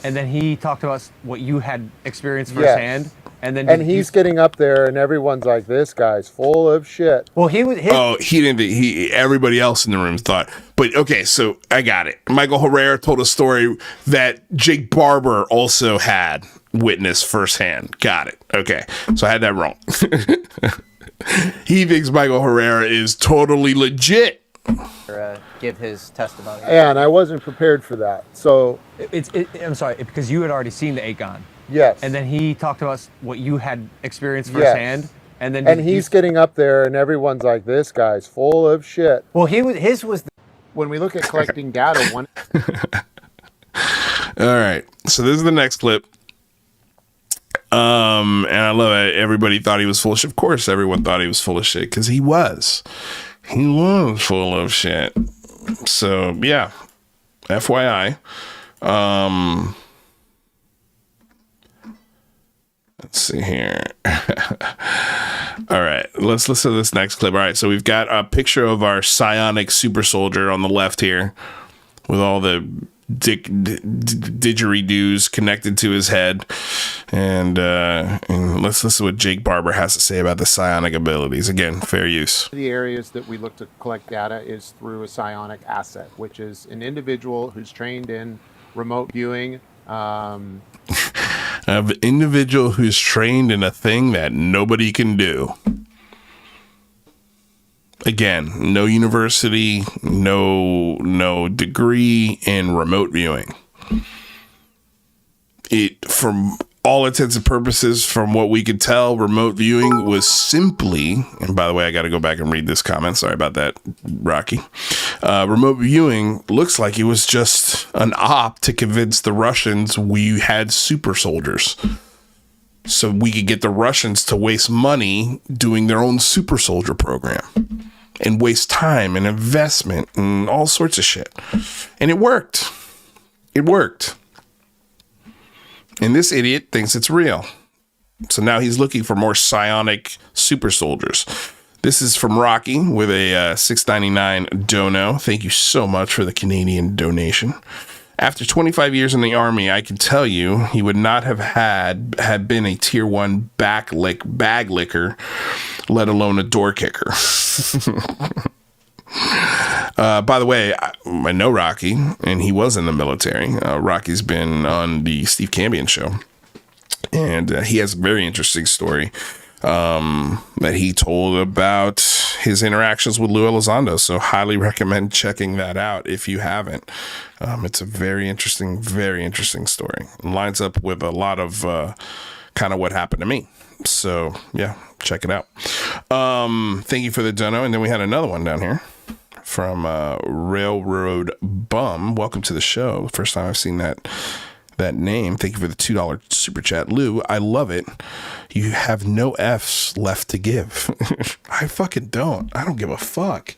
Speaker 5: and then he talked about what you had experienced firsthand, and then
Speaker 2: and he's getting up there, and everyone's like, this guy's full of shit.
Speaker 3: Well, he was.
Speaker 1: He didn't. Everybody else in the room thought. But okay, so I got it. Michael Herrera told a story that Jake Barber also had witnessed firsthand. Got it. Okay, so I had that wrong. He thinks Michael Herrera is totally legit.
Speaker 3: Give his testimony.
Speaker 2: And I wasn't prepared for that. So,
Speaker 5: I'm sorry, because you had already seen the Akon,
Speaker 2: yes.
Speaker 5: and then he talked about what you had experienced firsthand, and then
Speaker 2: And he's getting up there, and everyone's like, this guy's full of shit.
Speaker 3: Well, his was.
Speaker 2: When we look at collecting data, one.
Speaker 1: All right, so this is the next clip. And I love it. Everybody thought he was full of shit. Of course, everyone thought he was full of shit because he was. He was full of shit. So yeah, FYI. Let's see here. All right, let's listen to this next clip. All right, so we've got a picture of our psionic super soldier on the left here, with all the didgeridoos connected to his head, and let's listen to what Jake Barber has to say about the psionic abilities. Again, fair use.
Speaker 2: The areas that we look to collect data is through a psionic asset, which is an individual who's trained in remote viewing.
Speaker 1: An individual who's trained in a thing that nobody can do. Again, no university, no degree in remote viewing. It, from all intents and purposes, from what we could tell, remote viewing was simply, and by the way, I got to go back and read this comment. Sorry about that, Rocky. Remote viewing looks like it was just an op to convince the Russians we had super soldiers. So we could get the Russians to waste money doing their own super soldier program and waste time and investment and all sorts of shit. And it worked. It worked. And this idiot thinks it's real. So now he's looking for more psionic super soldiers. This is from Rocky with a $6.99 dono. Thank you so much for the Canadian donation. After 25 years in the Army, I can tell you he would not have had been a tier 1 bag licker, let alone a door kicker. By the way, I know Rocky, and he was in the military. Rocky's been on the Steve Cambion show, and he has a very interesting story that he told about his interactions with Lou Elizondo. So highly recommend checking that out if you haven't. It's a very interesting story. It lines up with a lot of kind of what happened to me. So yeah, check it out. Thank you for the dono. And then we had another one down here from Railroad Bum. Welcome to the show. First time I've seen that name. Thank you for the $2 super chat. Lou, I love it. You have no F's left to give. I fucking don't. I don't give a fuck.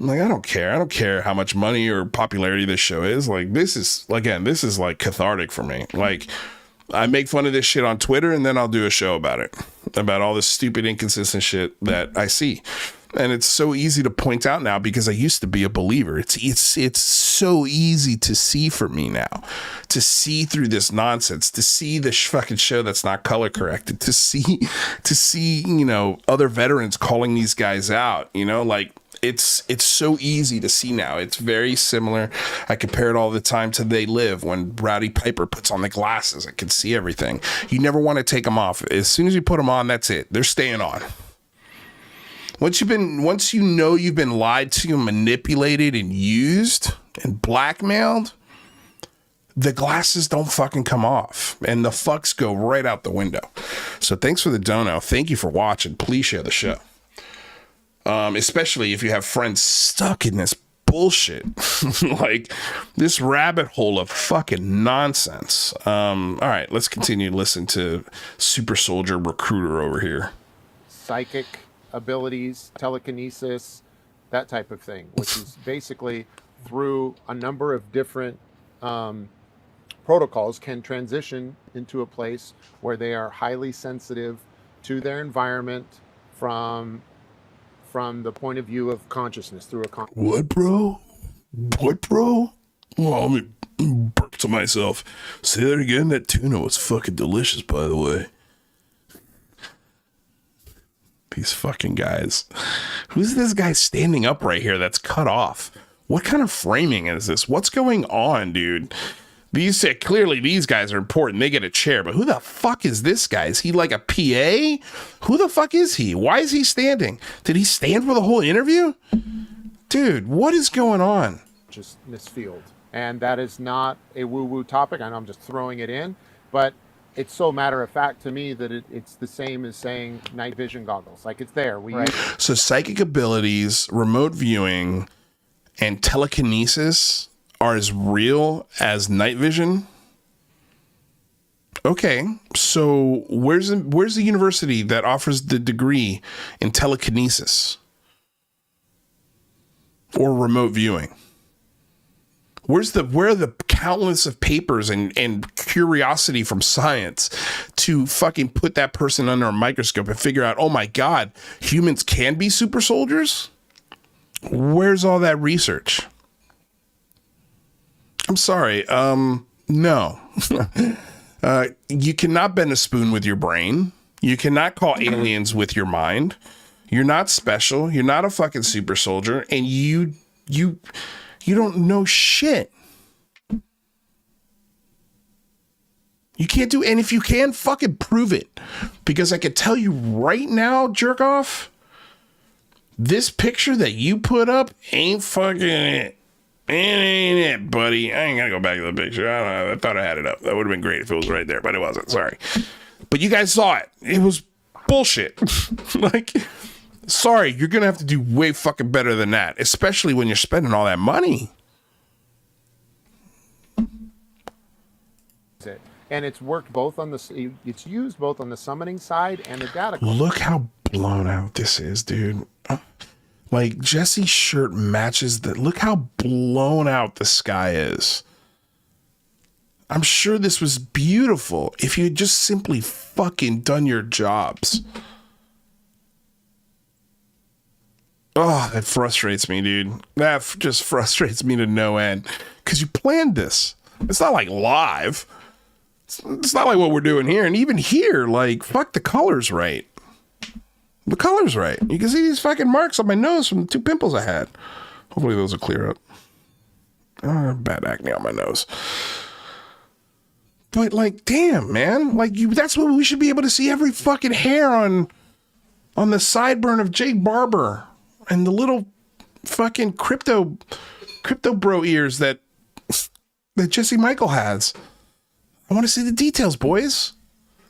Speaker 1: Like, I don't care. I don't care how much money or popularity this show is. Like, this is like cathartic for me. Like, I make fun of this shit on Twitter, and then I'll do a show about it, about all this stupid, inconsistent shit that I see. And it's so easy to point out now because I used to be a believer. It's so easy to see for me now, to see through this nonsense, to see the fucking show that's not color corrected, to see, you know, other veterans calling these guys out, you know, like, it's so easy to see now. It's very similar. I compare it all the time to They Live when Rowdy Piper puts on the glasses. I can see everything. You never want to take them off. As soon as you put them on, that's it. They're staying on. Once you know you've been lied to, manipulated, and used and blackmailed, the glasses don't fucking come off and the fucks go right out the window. So thanks for the dono. Thank you for watching. Please share the show. Especially if you have friends stuck in this bullshit, like this rabbit hole of fucking nonsense. All right, let's continue to listen to Super Soldier Recruiter over here.
Speaker 2: Psychic abilities, telekinesis, that type of thing, which is basically through a number of different protocols can transition into a place where they are highly sensitive to their environment from the point of view of consciousness through
Speaker 1: What, bro? Well, let me burp to myself. Say that again. That tuna was fucking delicious, by the way. These fucking guys. Who's this guy standing up right here that's cut off? What kind of framing is this? What's going on, dude? Clearly these guys are important. They get a chair, but who the fuck is this guy? Is he like a PA? Who the fuck is he? Why is he standing? Did he stand for the whole interview? Dude, what is going on?
Speaker 2: consciousness field. And that is not a woo-woo topic. I know I'm just throwing it in, but it's so matter of fact to me that it's the same as saying night vision goggles. Like, it's there.
Speaker 1: So psychic abilities, remote viewing, and telekinesis are as real as night vision. Okay, so where's the university that offers the degree in telekinesis or remote viewing? Where are the countless of papers and curiosity from science to fucking put that person under a microscope and figure out, oh my God, humans can be super soldiers? Where's all that research? I'm sorry. No. You cannot bend a spoon with your brain. You cannot call aliens with your mind. You're not special. You're not a fucking super soldier, and you don't know shit. You can't do, and if you can, fucking prove it. Because I can tell you right now, jerk off, this picture that you put up ain't fucking it. Ain't it, buddy. I ain't gonna go back to the picture. I don't know. I thought I had it up. That would have been great if it was right there, but it wasn't. Sorry. But you guys saw it. It was bullshit. Like, sorry, you're gonna have to do way fucking better than that, especially when you're spending all that money.
Speaker 2: And it's worked both on it's used both on the summoning side and the data.
Speaker 1: Look how blown out this is, dude. Like, Jesse's shirt matches that. Look how blown out the sky is. I'm sure this was beautiful if you had just simply fucking done your jobs. Oh, that frustrates me, dude. That just frustrates me to no end. Because you planned this. It's not like live. It's not like what we're doing here. And even here, like, fuck, the color's right. The color's right. You can see these fucking marks on my nose from the 2 pimples I had. Hopefully those will clear up. Bad acne on my nose. But, like, damn, man. Like, that's what we should be able to see every fucking hair on the sideburn of Jake Barber. And the little fucking crypto bro ears that Jesse Michael has. I want to see the details, boys.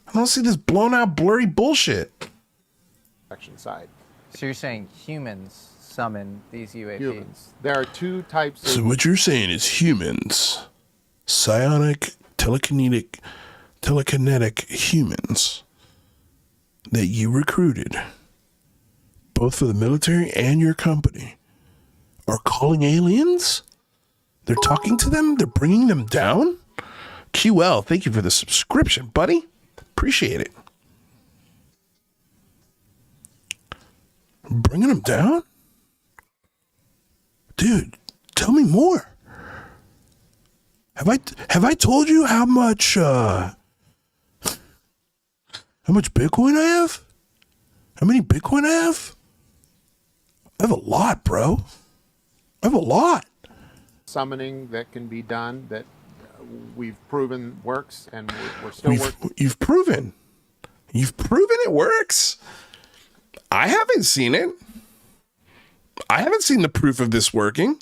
Speaker 1: I don't see this blown out, blurry bullshit.
Speaker 2: Side.
Speaker 3: So you're saying humans summon these UAPs?
Speaker 2: Humans. There are two types
Speaker 1: So
Speaker 2: of
Speaker 1: what you're saying is humans, psionic, telekinetic humans that you recruited, both for the military and your company, are calling aliens? They're talking to them? They're bringing them down? QL, thank you for the subscription, buddy. Appreciate it. Bringing them down? Dude, tell me more. Have I told you how much Bitcoin I have? How many Bitcoin I have? I have a lot, bro. I have a lot.
Speaker 2: summoning that can be done that we've proven works, and we're still working.
Speaker 1: You've proven it works. I haven't seen it. I haven't seen the proof of this working.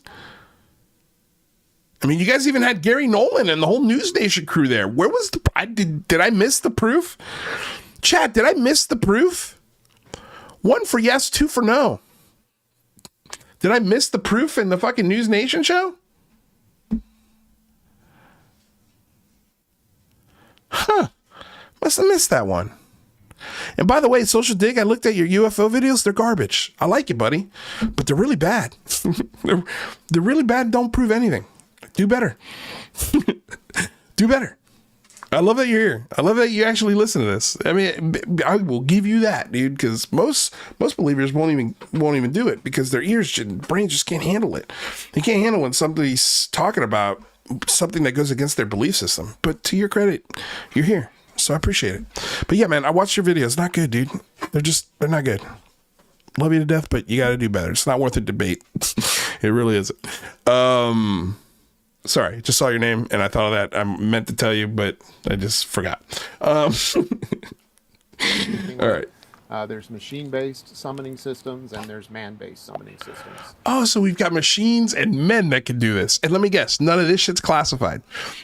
Speaker 1: I mean, you guys even had Gary Nolan and the whole News Nation crew there. Where was did I miss the proof? Chat, did I miss the proof? 1 for yes, 2 for no. Did I miss the proof in the fucking News Nation show? Huh. Must have missed that one. And by the way, Social Dig, I looked at your UFO videos. They're garbage. I like you, buddy, but they're really bad. they're really bad. Don't prove anything. Do better. Do better. I love that you're here. I love that you actually listen to this. I mean, I will give you that, dude, because most believers won't even do it because their brains just can't handle it. They can't handle when somebody's talking about something that goes against their belief system. But to your credit, you're here. So I appreciate it. But yeah, man, I watched your videos. Not good, dude. They're not good. Love you to death, but you got to do better. It's not worth a debate. It really isn't. Sorry, just saw your name and I thought of that. I meant to tell you, but I just forgot. All right.
Speaker 2: There's machine-based summoning systems and there's man-based summoning systems.
Speaker 1: Oh, so we've got machines and men that can do this. And let me guess, none of this shit's classified,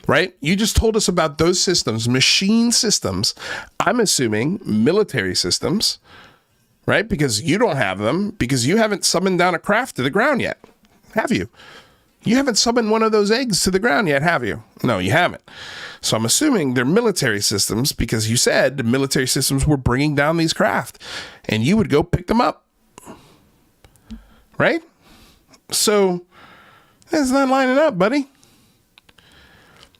Speaker 1: right? You just told us about those systems, machine systems. I'm assuming military systems, right? Because you don't have them, because you haven't summoned down a craft to the ground yet, have you? You haven't summoned one of those eggs to the ground yet, have you? No, you haven't. So I'm assuming they're military systems because you said the military systems were bringing down these craft and you would go pick them up. Right? So that's not lining up, buddy.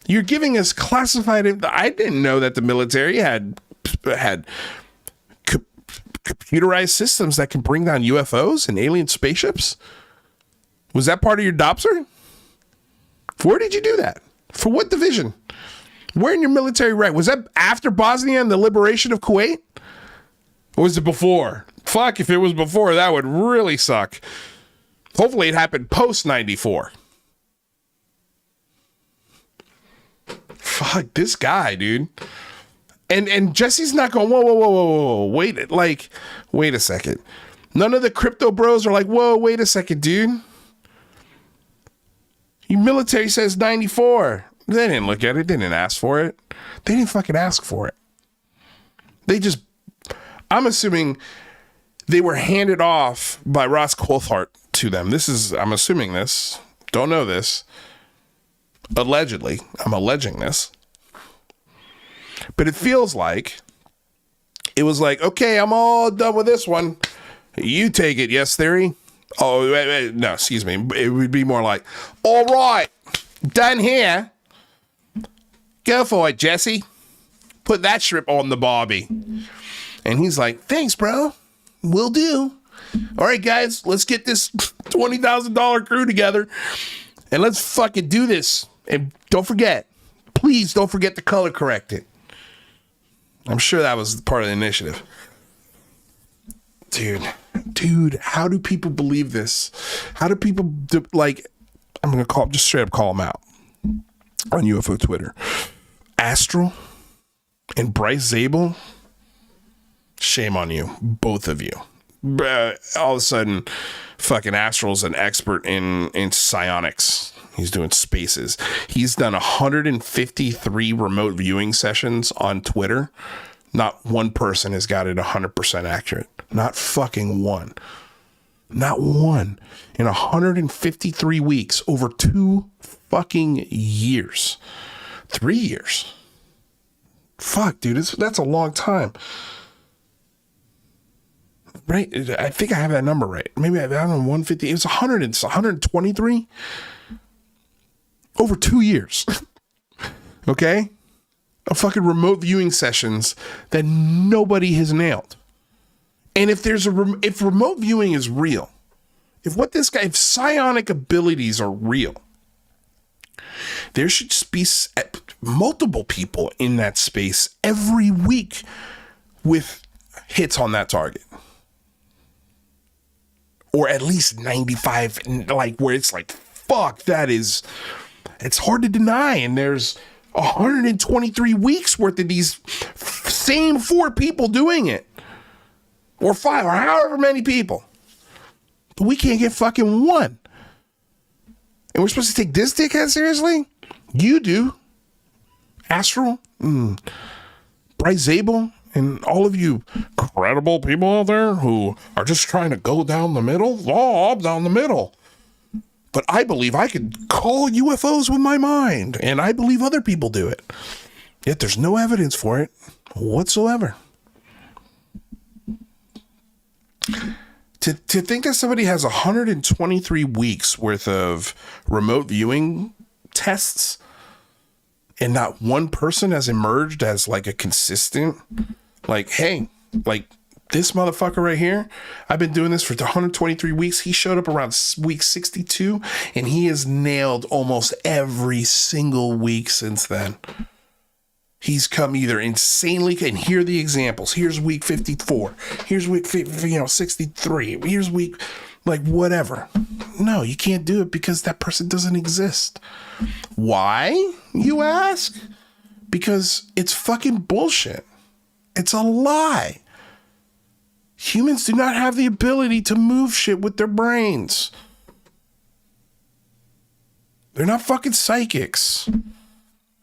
Speaker 1: You're giving us classified. I didn't know that the military had computerized systems that can bring down UFOs and alien spaceships. Was that part of your DOPSR? Where did you do that? For what division? Where in your military rank? Was that after Bosnia and the liberation of Kuwait? Or was it before? Fuck, if it was before, that would really suck. Hopefully it happened post 94. Fuck, this guy, dude. And Jesse's not going, whoa. Wait a second. None of the crypto bros are like, whoa, wait a second, dude. Your military says 94. They didn't look at it. They didn't ask for it. They didn't fucking ask for it. I'm assuming they were handed off by Ross Coulthart to them. I'm assuming this. Don't know this. Allegedly. I'm alleging this. But it feels like it was like, okay, I'm all done with this one. You take it, yes, theory? Oh, wait, no, excuse me. It would be more like, all right, done here. Go for it, Jesse. Put that shrimp on the barbie. And he's like, thanks, bro. Will do. All right, guys, let's get this $20,000 crew together and let's fucking do this. And don't forget, please don't forget to color correct it. I'm sure that was part of the initiative. Dude, how do people believe this? How do people I'm going to just straight up call them out on UFO Twitter. Astral and Bryce Zabel, shame on you, both of you. All of a sudden, fucking Astral's an expert in psionics. He's doing spaces. He's done 153 remote viewing sessions on Twitter. Not one person has got it 100% accurate. Not fucking one. Not one. In 153 weeks, over 2 fucking years. 3 years. Fuck, dude, that's a long time. Right? I think I have that number right. Maybe I don't know, 150. It was 100. It's 123 over 2 years. Okay? Of fucking remote viewing sessions that nobody has nailed. And if if remote viewing is real, if psionic abilities are real, there should be multiple people in that space every week with hits on that target. Or at least 95, like where it's like, fuck, it's hard to deny. And there's 123 weeks worth of these same 4 people doing it. Or 5, or however many people. But we can't get fucking one. And we're supposed to take this dickhead seriously? You do. Astral, Bryce Zabel, and all of you credible people out there who are just trying to go down the middle. Oh, I'm down the middle. But I believe I could call UFOs with my mind. And I believe other people do it. Yet there's no evidence for it whatsoever. To think that somebody has 123 weeks worth of remote viewing tests and not one person has emerged as like a consistent, like, hey, like this motherfucker right here, I've been doing this for 123 weeks. He showed up around week 62 and he has nailed almost every single week since then. He's come either insanely, and here are the examples. Here's week 54. Here's week 63. Here's week, like, whatever. No, you can't do it because that person doesn't exist. Why, you ask? Because it's fucking bullshit. It's a lie. Humans do not have the ability to move shit with their brains. They're not fucking psychics.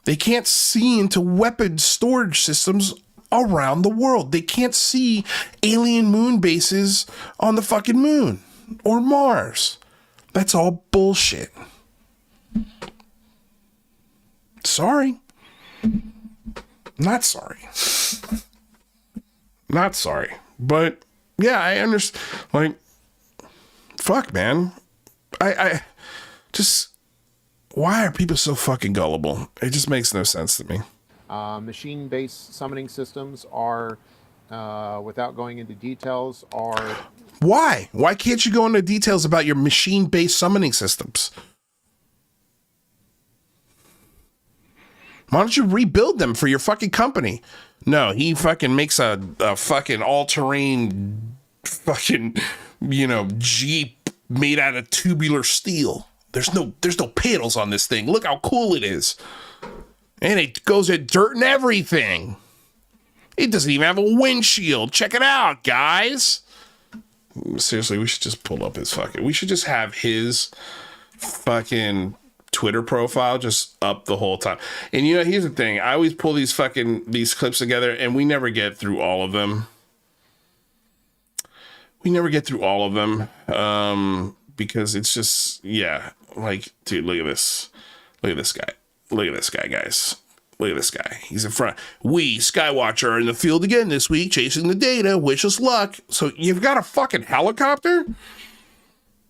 Speaker 1: They can't see into weapon storage systems around the world. They can't see alien moon bases on the fucking moon or Mars. That's all bullshit. Sorry. Not sorry. Not sorry. But yeah, I understand. Like, fuck, man. I just... Why are people so fucking gullible? It just makes no sense to me.
Speaker 2: Machine-based summoning systems are, without going into details, are...
Speaker 1: Why? Why can't you go into details about your machine-based summoning systems? Why don't you rebuild them for your fucking company? No, he fucking makes a fucking all-terrain fucking, Jeep made out of tubular steel. There's no pedals on this thing. Look how cool it is. And it goes at dirt and everything. It doesn't even have a windshield. Check it out, guys. Seriously, we should just pull up his fucking... We should just have his fucking Twitter profile just up the whole time. And here's the thing. I always pull these clips together and we never get through all of them. Because it's just, yeah. Like, dude, look at this. Look at this guy. Look at this guy, guys. Look at this guy. He's in front. We, Skywatcher, are in the field again this week, chasing the data. Wish us luck. So you've got a fucking helicopter?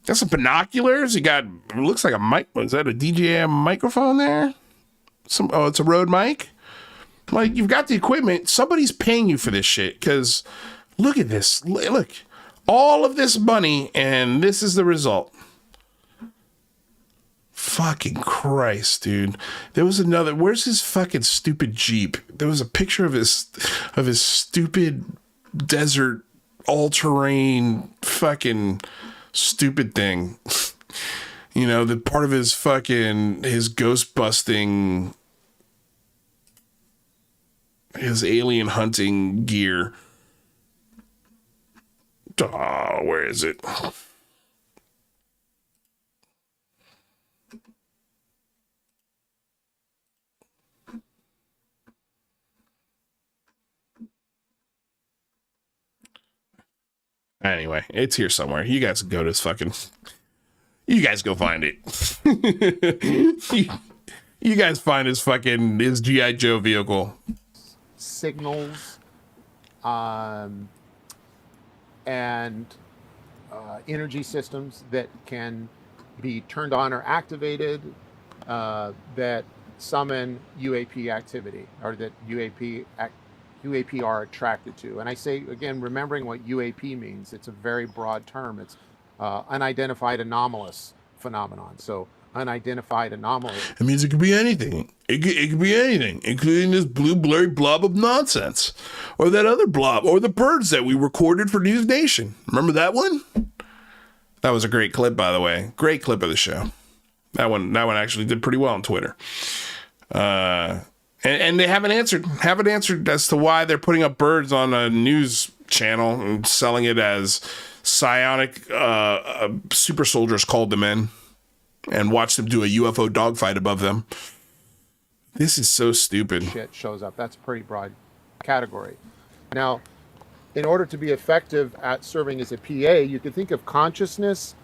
Speaker 1: Got some binoculars. You got, looks like a mic. Is that a DJI microphone there? It's a Rode mic. Like, you've got the equipment. Somebody's paying you for this shit. Because look at this. Look. All of this money, and this is the result. Fucking Christ, dude. There was another. Where's his fucking stupid Jeep? There was a picture of his stupid desert all-terrain fucking stupid thing. The part of his ghost busting, his alien hunting gear. Oh, where is it? Anyway, it's here somewhere. You guys go to his fucking. You guys go find it. You guys find his GI Joe vehicle.
Speaker 2: Signals, and energy systems that can be turned on or activated, that summon UAP activity, or that UAP are attracted to. And I say, again, remembering what UAP means, it's a very broad term. It's unidentified anomalous phenomenon. So unidentified anomaly.
Speaker 1: It means it could be anything. It could be anything, including this blue blurry blob of nonsense, or that other blob, or the birds that we recorded for News Nation. Remember that one? That was a great clip, by the way. Great clip of the show. That one actually did pretty well on Twitter. And they haven't answered as to why they're putting up birds on a news channel and selling it as psionic super soldiers called them in and watched them do a UFO dogfight above them. This is so stupid.
Speaker 2: Shit shows up. That's a pretty broad category. Now, in order to be effective at serving as a PA, you can think of consciousness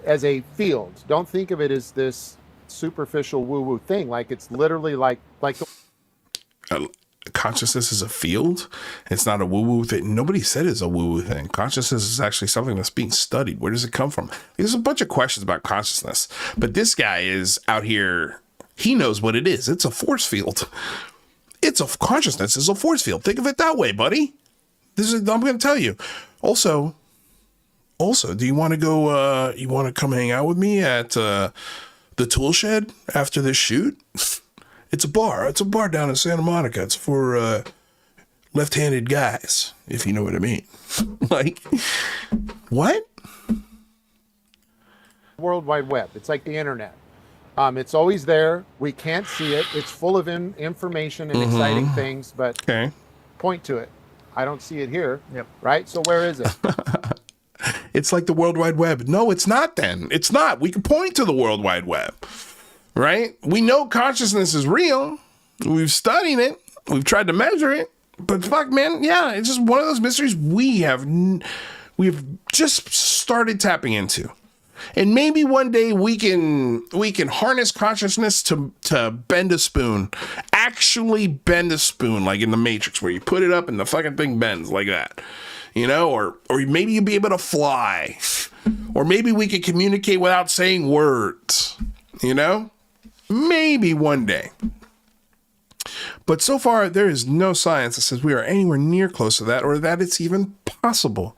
Speaker 2: as a field. Don't think of it as this superficial woo-woo thing. Like it's literally like the
Speaker 1: Consciousness is a field. It's not a woo-woo thing. Nobody said it's a woo-woo thing. Consciousness is actually something that's being studied. Where does it come from? There's a bunch of questions about consciousness, but this guy is out here. He knows what it is. It's a force field. Consciousness is a force field. Think of it that way, buddy. I'm going to tell you. Also, do you want to go? You want to come hang out with me at the tool shed after this shoot? It's a bar. It's a bar down in Santa Monica. It's for left-handed guys, if you know what I mean. Like, what?
Speaker 2: World Wide Web. It's like the internet. It's always there. We can't see it. It's full of information and exciting things, but point to it. I don't see it here.
Speaker 3: Yep.
Speaker 2: Right? So where is it?
Speaker 1: It's like the World Wide Web. No, it's not then. It's not. We can point to the World Wide Web. Right? We know consciousness is real. We've studied it. We've tried to measure it. But fuck, man, yeah, it's just one of those mysteries we've just started tapping into. And maybe one day we can harness consciousness to bend a spoon. Actually bend a spoon, like in the Matrix, where you put it up and the fucking thing bends like that. You know, or maybe you'll be able to fly. Or maybe we could communicate without saying words. You know? Maybe one day. But so far, there is no science that says we are anywhere near close to that or that it's even possible.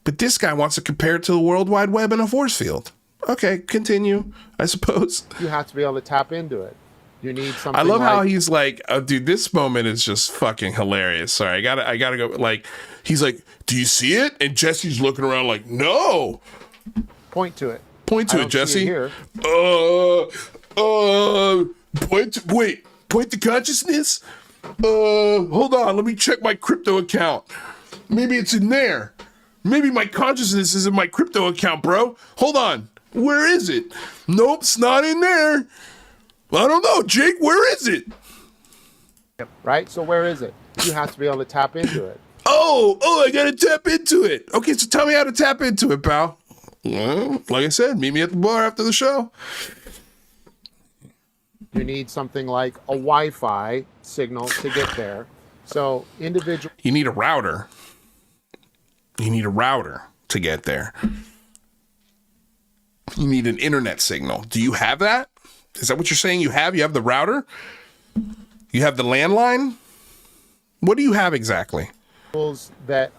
Speaker 1: But this guy wants to compare it to the World Wide Web in a force field. Okay, continue, I suppose.
Speaker 2: You have to be able to tap into it. You need something.
Speaker 1: I love how he's like, oh, dude, this moment is just fucking hilarious. Sorry, I gotta go. Like, he's like, do you see it? And Jesse's looking around like, no.
Speaker 2: Point to it.
Speaker 1: Point to it, Jesse. Point to consciousness. Hold on, let me check my crypto account. Maybe it's in there. Maybe my consciousness is in my crypto account, bro. Hold on, where is it? Nope, it's not in there. I don't know, Jake. Where is it?
Speaker 2: Right. So where is it? You have to be able to tap into it.
Speaker 1: Oh, I gotta tap into it. Okay, so tell me how to tap into it, pal. Well, like I said, meet me at the bar after the show.
Speaker 2: You need something like a Wi-Fi signal to get there. So individual.
Speaker 1: You need a router. You need a router to get there. You need an internet signal. Do you have that? Is that what you're saying you have? You have the router? You have the landline? What do you have exactly?
Speaker 2: That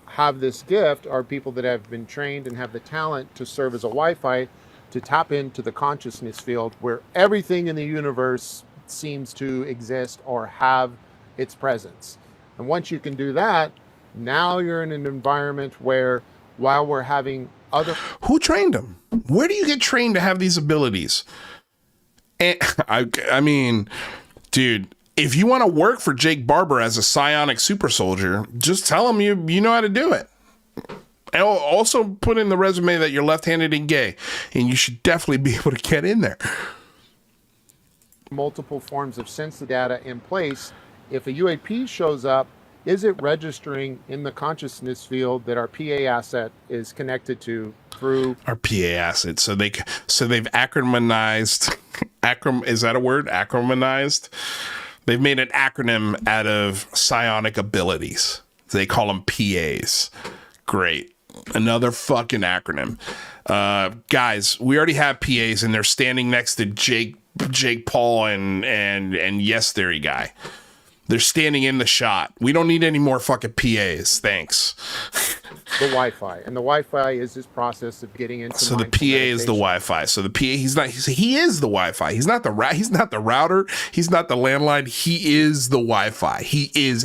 Speaker 2: have this gift are people that have been trained and have the talent to serve as a Wi-Fi to tap into the consciousness field where everything in the universe seems to exist or have its presence. And once you can do that, now you're in an environment where while we're having other...
Speaker 1: Who trained them? Where do you get trained to have these abilities? And I mean, dude, if you want to work for Jake Barber as a psionic super soldier, just tell him you know how to do it. And also put in the resume that you're left-handed and gay, and you should definitely be able to get in there.
Speaker 2: Multiple forms of sensor data in place. If a UAP shows up is it registering in the consciousness field that our PA asset is connected to through
Speaker 1: Our PA acid. So they've acromanized. Is that a word? Acromanized. They've made an acronym out of psionic abilities. They call them PAs. Great. Another fucking acronym. Guys, we already have PAs, and they're standing next to Jake Paul and Yes Theory guy. They're standing in the shot. We don't need any more fucking PAs. Thanks.
Speaker 2: the Wi-Fi? And the Wi-Fi is this process of getting into.
Speaker 1: So the PA is the Wi-Fi. So the PA, he is the Wi-Fi. He's not the router. He's not the landline. He is the Wi-Fi. He is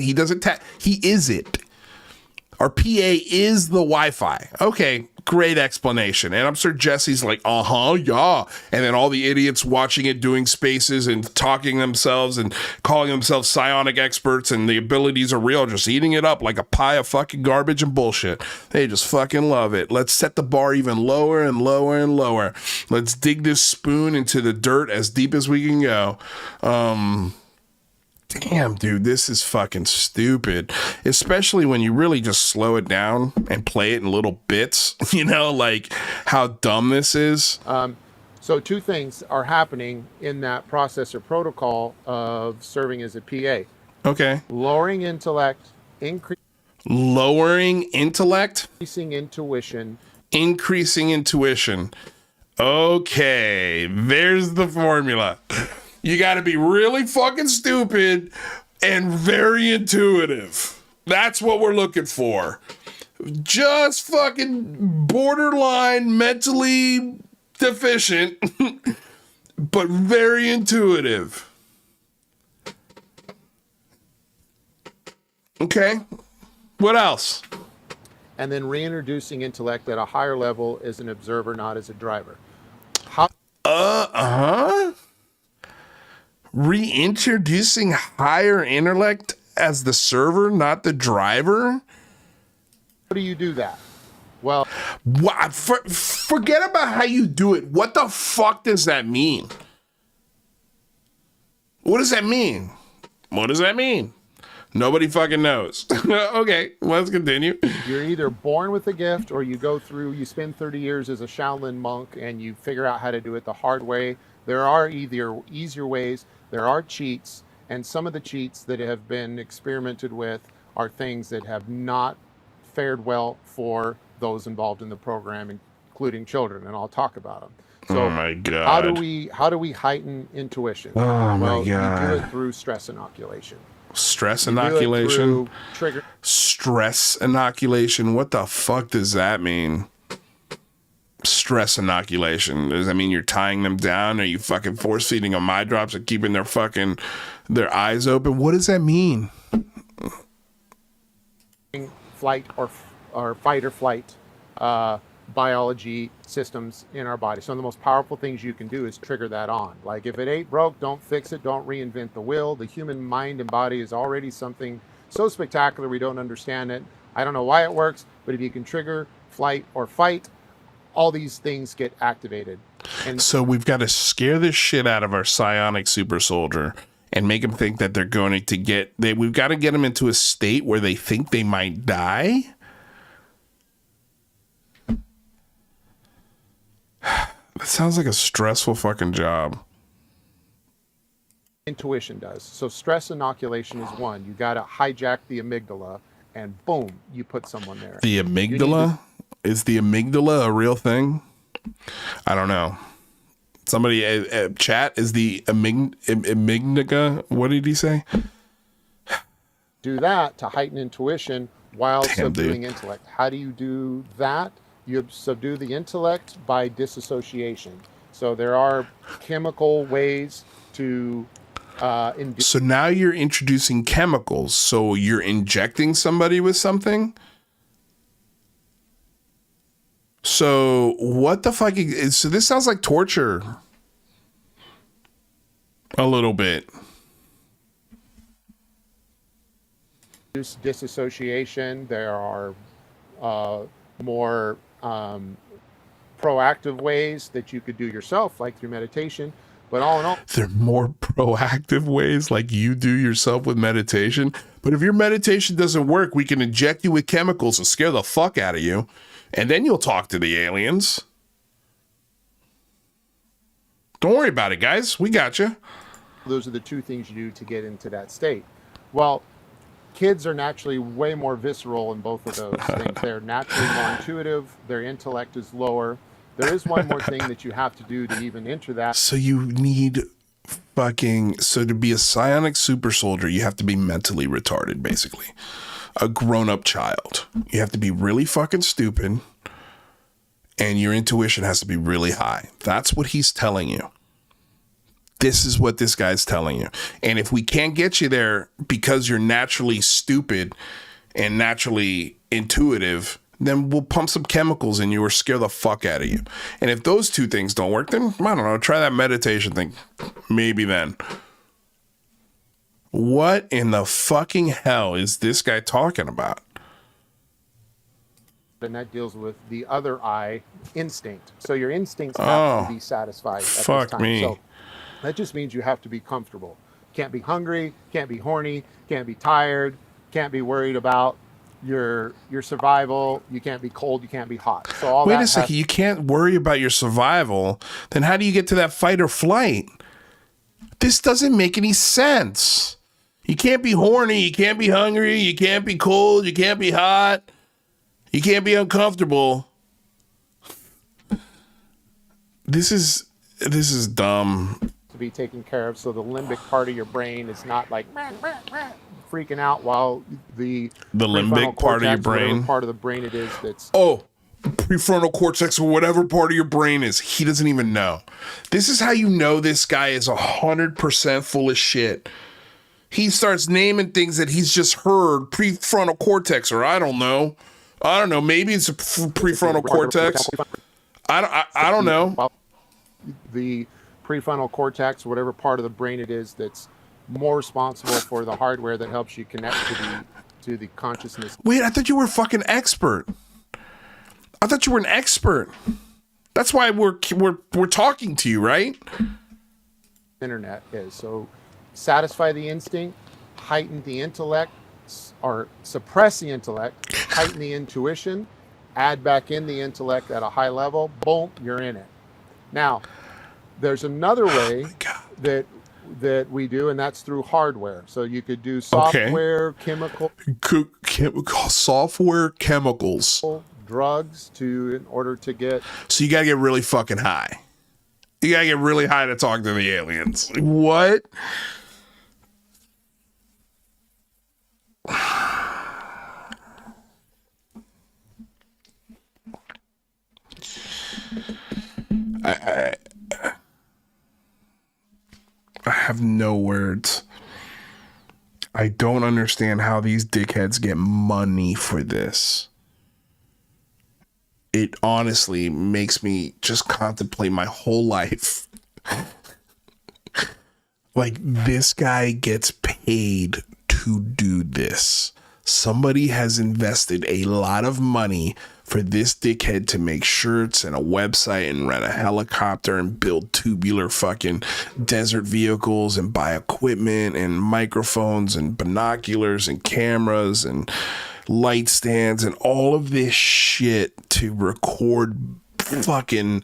Speaker 1: it. Our PA is the Wi-Fi. Okay, great explanation. And I'm sure Jesse's like, yeah. And then all the idiots watching it doing spaces and talking themselves and calling themselves psionic experts and the abilities are real, just eating it up like a pie of fucking garbage and bullshit. They just fucking love it. Let's set the bar even lower and lower and lower. Let's dig this spoon into the dirt as deep as we can go. Damn, dude, this is fucking stupid. Especially when you really just slow it down and play it in little bits, like how dumb this is.
Speaker 2: So two things are happening in that process or protocol of serving as a PA.
Speaker 1: Okay.
Speaker 2: Lowering intellect,
Speaker 1: Lowering intellect,
Speaker 2: increasing intuition.
Speaker 1: Okay, there's the formula. You got to be really fucking stupid and very intuitive. That's what we're looking for. Just fucking borderline mentally deficient, but very intuitive. Okay. What else?
Speaker 2: And then reintroducing intellect at a higher level as an observer, not as a driver.
Speaker 1: Reintroducing higher intellect as the server, not the driver?
Speaker 2: How do you do that? Well,
Speaker 1: what? Forget about how you do it. What the fuck does that mean? What does that mean? What does that mean? Nobody fucking knows. Okay, let's continue.
Speaker 2: You're either born with a gift or you spend 30 years as a Shaolin monk and you figure out how to do it the hard way. There are either easier ways, there are cheats, and some of the cheats that have been experimented with are things that have not fared well for those involved in the program, including children, and I'll talk about them. So
Speaker 1: oh my God.
Speaker 2: How do we heighten intuition?
Speaker 1: Oh my God.
Speaker 2: You do it through stress inoculation.
Speaker 1: Stress inoculation?
Speaker 2: Trigger.
Speaker 1: Stress inoculation? What the fuck does that mean? Stress inoculation. Does that mean you're tying them down? Are you fucking force feeding them eye drops and keeping their eyes open? What does that mean?
Speaker 2: Flight or fight or flight biology systems in our body. Some of the most powerful things you can do is trigger that on. Like if it ain't broke, don't fix it, don't reinvent the wheel. The human mind and body is already something so spectacular we don't understand it. I don't know why it works, but if you can trigger flight or fight, all these things get activated. And
Speaker 1: so we've got to scare the shit out of our psionic super soldier and make them think that they're going to we've got to get them into a state where they think they might die. That sounds like a stressful fucking job.
Speaker 2: Intuition does. So stress inoculation is one. You got to hijack the amygdala and boom, you put someone there.
Speaker 1: The amygdala? Is the amygdala a real thing? I don't know. Somebody chat, is the amygdala, what did he say?
Speaker 2: Do that to heighten intuition while subduing intellect. How do you do that? You subdue the intellect by dissociation. So there are chemical ways to
Speaker 1: So now you're introducing chemicals. So you're injecting somebody with something? So what the fuck is, so this sounds like torture. A little bit.
Speaker 2: Dissociation. There are more proactive ways that you could do yourself, like through meditation. But all in all,
Speaker 1: there are more proactive ways like you do yourself with meditation. But if your meditation doesn't work, we can inject you with chemicals and scare the fuck out of you, and then you'll talk to the aliens. Don't worry about it, guys. We got you.
Speaker 2: Those are the two things you do to get into that state. Well, kids are naturally way more visceral in both of those things. They're naturally more intuitive. Their intellect is lower. There is one more thing that you have to do to even enter that.
Speaker 1: So you need so to be a psionic super soldier, you have to be mentally retarded, basically. A grown-up child. You have to be really fucking stupid, and your intuition has to be really high. That's what he's telling you. This is what this guy's telling you. And if we can't get you there because you're naturally stupid and naturally intuitive, then we'll pump some chemicals in you or scare the fuck out of you. And if those two things don't work, then I don't know, try that meditation thing. Maybe then. What in the fucking hell is this guy talking about?
Speaker 2: And that deals with the other eye, instinct. So your instincts have to be satisfied at
Speaker 1: fuck
Speaker 2: this time.
Speaker 1: Me.
Speaker 2: So that just means you have to be comfortable. Can't be hungry, can't be horny, can't be tired, can't be worried about your survival. You can't be cold, you can't be hot. So all
Speaker 1: Wait a second, you can't worry about your survival. Then how do you get to that fight or flight? This doesn't make any sense. You can't be horny, you can't be hungry, you can't be cold, you can't be hot, you can't be uncomfortable. This is dumb.
Speaker 2: To be taken care of, so the limbic part of your brain is not like freaking out while the
Speaker 1: limbic part of your brain,
Speaker 2: part of the brain it is that's
Speaker 1: prefrontal cortex or whatever part of your brain is, he doesn't even know. This is how you know this guy is 100% full of shit. He starts naming things that he's just heard, prefrontal cortex, or I don't know, maybe it's a prefrontal cortex. I don't know.
Speaker 2: The prefrontal cortex, whatever part of the brain it is that's more responsible for the hardware that helps you connect to the consciousness.
Speaker 1: Wait, I thought you were a fucking expert. I thought you were an expert. That's why we're talking to you, right?
Speaker 2: Internet is. So satisfy the instinct, heighten the intellect, or suppress the intellect, heighten the intuition, add back in the intellect at a high level, boom, you're in it. Now, there's another way that we do, and that's through hardware. So you could do software, chemical,
Speaker 1: software, chemicals,
Speaker 2: drugs in order to get.
Speaker 1: So you gotta get really fucking high. You gotta get really high to talk to the aliens. What? I have no words. I don't understand how these dickheads get money for this. It honestly makes me just contemplate my whole life. Like, this guy gets paid to do this. Somebody has invested a lot of money for this dickhead to make shirts and a website and rent a helicopter and build tubular fucking desert vehicles and buy equipment and microphones and binoculars and cameras and light stands and all of this shit to record fucking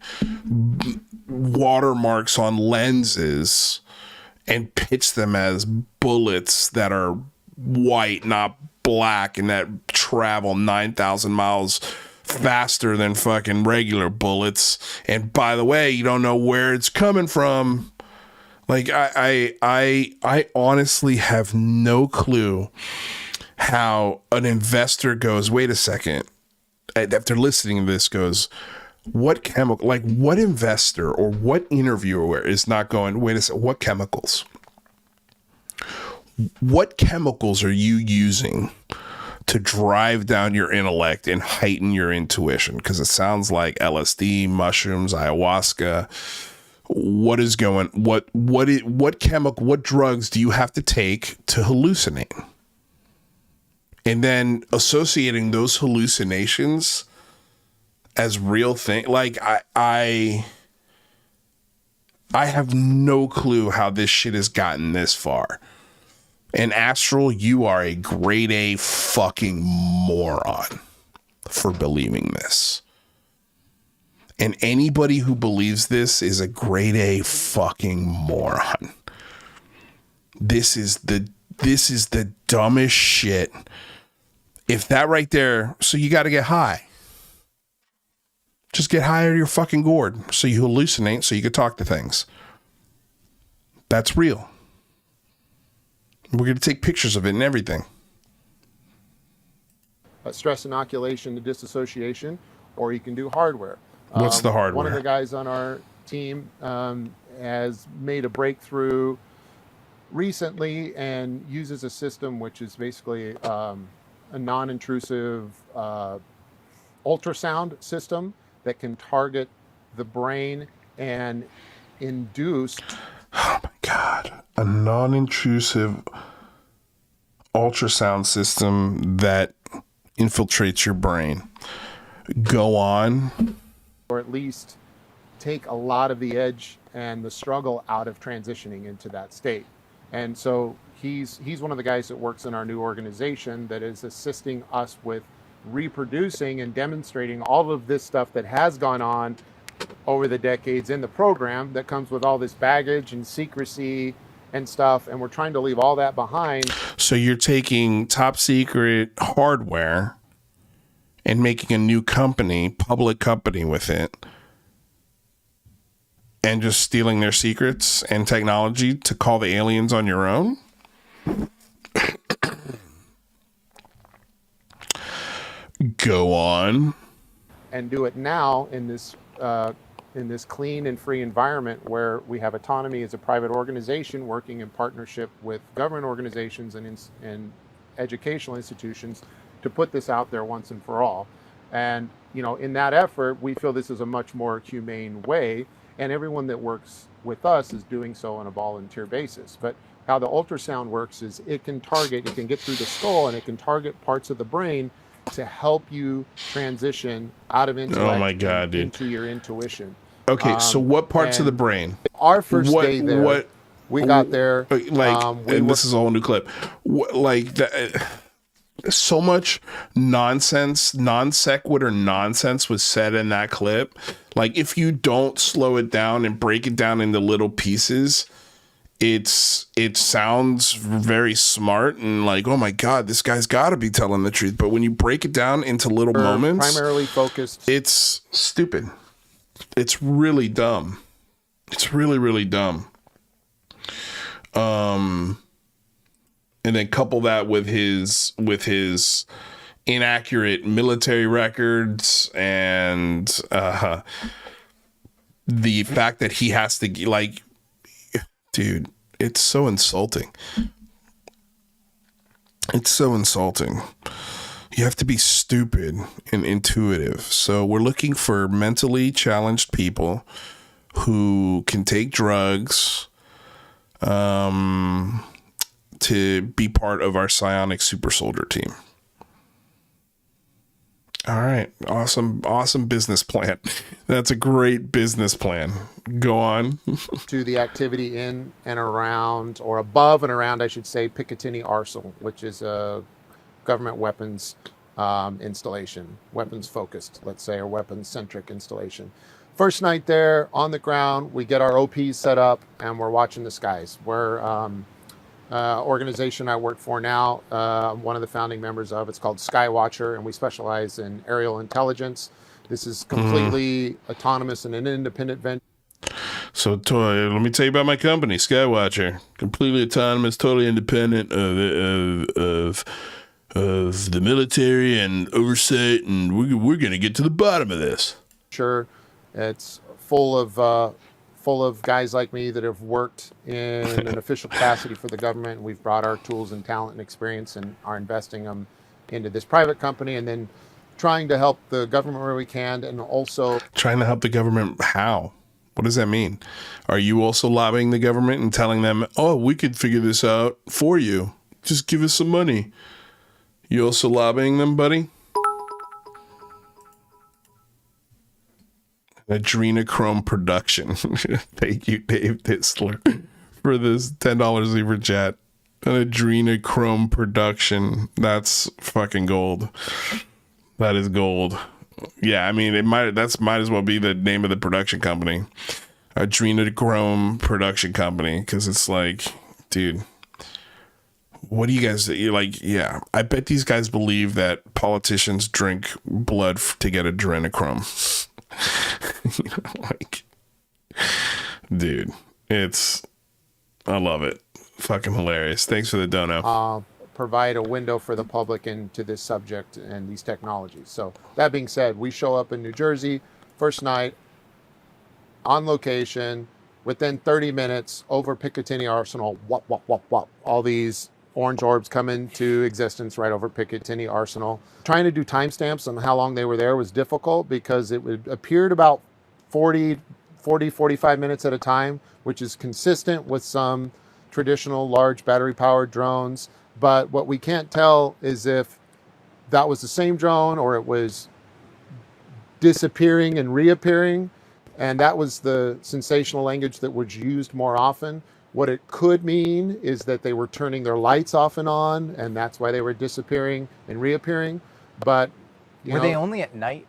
Speaker 1: watermarks on lenses and pitch them as bullets that are white, not black, and that travel 9,000 miles faster than fucking regular bullets. And by the way, you don't know where it's coming from. Like, I honestly have no clue how an investor goes, wait a second, after listening to this, goes, what chemical, like, what investor or what interviewer is not going, wait a second, what chemicals? What chemicals are you using to drive down your intellect and heighten your intuition? Because it sounds like LSD, mushrooms, ayahuasca. What is going? What chemical? What drugs do you have to take to hallucinate? And then associating those hallucinations as real thing. Like, I have no clue how this shit has gotten this far. And Astral, you are a grade A fucking moron for believing this. And anybody who believes this is a grade A fucking moron. This is the dumbest shit. If that right there, so you got to get high. Just get high out of your fucking gourd so you hallucinate so you can talk to things. That's real. We're going to take pictures of it and everything.
Speaker 2: Stress inoculation to dissociation, or you can do hardware.
Speaker 1: What's the hardware?
Speaker 2: One of the guys on our team has made a breakthrough recently and uses a system which is basically a non-intrusive ultrasound system that can target the brain and induce.
Speaker 1: Oh my God. A non-intrusive ultrasound system that infiltrates your brain. Go on.
Speaker 2: Or at least take a lot of the edge and the struggle out of transitioning into that state. And so he's one of the guys that works in our new organization that is assisting us with reproducing and demonstrating all of this stuff that has gone on over the decades in the program that comes with all this baggage and secrecy and stuff. And we're trying to leave all that behind.
Speaker 1: So you're taking top secret hardware and making a new company, public company with it, and just stealing their secrets and technology to call the aliens on your own? Go on.
Speaker 2: And do it now in this clean and free environment where we have autonomy as a private organization working in partnership with government organizations and educational institutions to put this out there once and for all. And, you know, in that effort, we feel this is a much more humane way, and everyone that works with us is doing so on a volunteer basis. But how the ultrasound works is it can get through the skull, and it can target parts of the brain to help you transition out of intellect
Speaker 1: Oh my God, dude.
Speaker 2: into your intuition.
Speaker 1: Okay, so what parts of the brain?
Speaker 2: Our first day there, we got there.
Speaker 1: This is a whole new clip. So much nonsense, non sequitur nonsense was said in that clip. Like, if you don't slow it down and break it down into little pieces, it sounds very smart and like, oh my God, this guy's got to be telling the truth. But when you break it down into little moments,
Speaker 2: primarily focused,
Speaker 1: it's stupid. It's really dumb. It's really, really dumb. And then couple that with his inaccurate military records and the fact that he has to, like, dude, it's so insulting. It's so insulting. You have to be stupid and intuitive. So we're looking for mentally challenged people who can take drugs, to be part of our psionic super soldier team. All right. Awesome business plan. That's a great business plan. Go on.
Speaker 2: To the activity in and around, or above and around, I should say, Picatinny Arsenal, which is a government weapons installation, weapons focused, let's say, or weapons centric installation. First night there on the ground, we get our OPs set up and we're watching the skies. We're organization I work for now, one of the founding members of, it's called Skywatcher, and we specialize in aerial intelligence. This is completely autonomous and an independent venture.
Speaker 1: So let me tell you about my company, Skywatcher. Completely autonomous, totally independent of the military and oversight, and we're going to get to the bottom of this.
Speaker 2: Sure, it's full of guys like me that have worked in an official capacity for the government. We've brought our tools and talent and experience and are investing them into this private company, and then trying to help the government where we can, and also
Speaker 1: trying to help the government. How? What does that mean? Are you also lobbying the government and telling them, oh, we could figure this out for you, just give us some money? You also lobbying them, buddy? Adrenochrome production. Thank you, Dave Disler, for this $10 super chat. An adrenochrome production. That's fucking gold. That is gold. Yeah, I mean, might as well be the name of the production company. Adrenochrome production company, because it's like, dude, what do you guys, you're like, yeah, I bet these guys believe that politicians drink blood to get adrenochrome. You know, like, dude, I love it. Fucking hilarious. Thanks for the dono.
Speaker 2: Provide a window for the public into this subject and these technologies. So that being said, we show up in New Jersey, first night, on location, within 30 minutes, over Picatinny Arsenal, whop, whop, whop, whop. All these orange orbs come into existence right over Picatinny Arsenal. Trying to do timestamps on how long they were there was difficult because it appeared about 45 minutes at a time, which is consistent with some traditional large battery-powered drones. But what we can't tell is if that was the same drone or it was disappearing and reappearing. And that was the sensational language that was used more often. What it could mean is that they were turning their lights off and on, and that's why they were disappearing and reappearing. But
Speaker 3: were they only at night?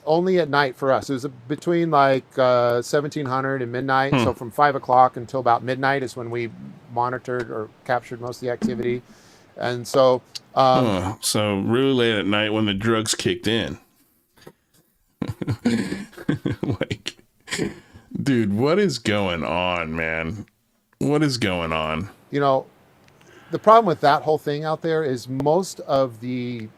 Speaker 2: Only at night for us. It was between like 1700 and midnight. So from 5 o'clock until about midnight is when we monitored or captured most of the activity. And so,
Speaker 1: so really late at night when the drugs kicked in. Like, dude, what is going on, man? What is going on?
Speaker 2: You know, the problem with that whole thing out there is most of the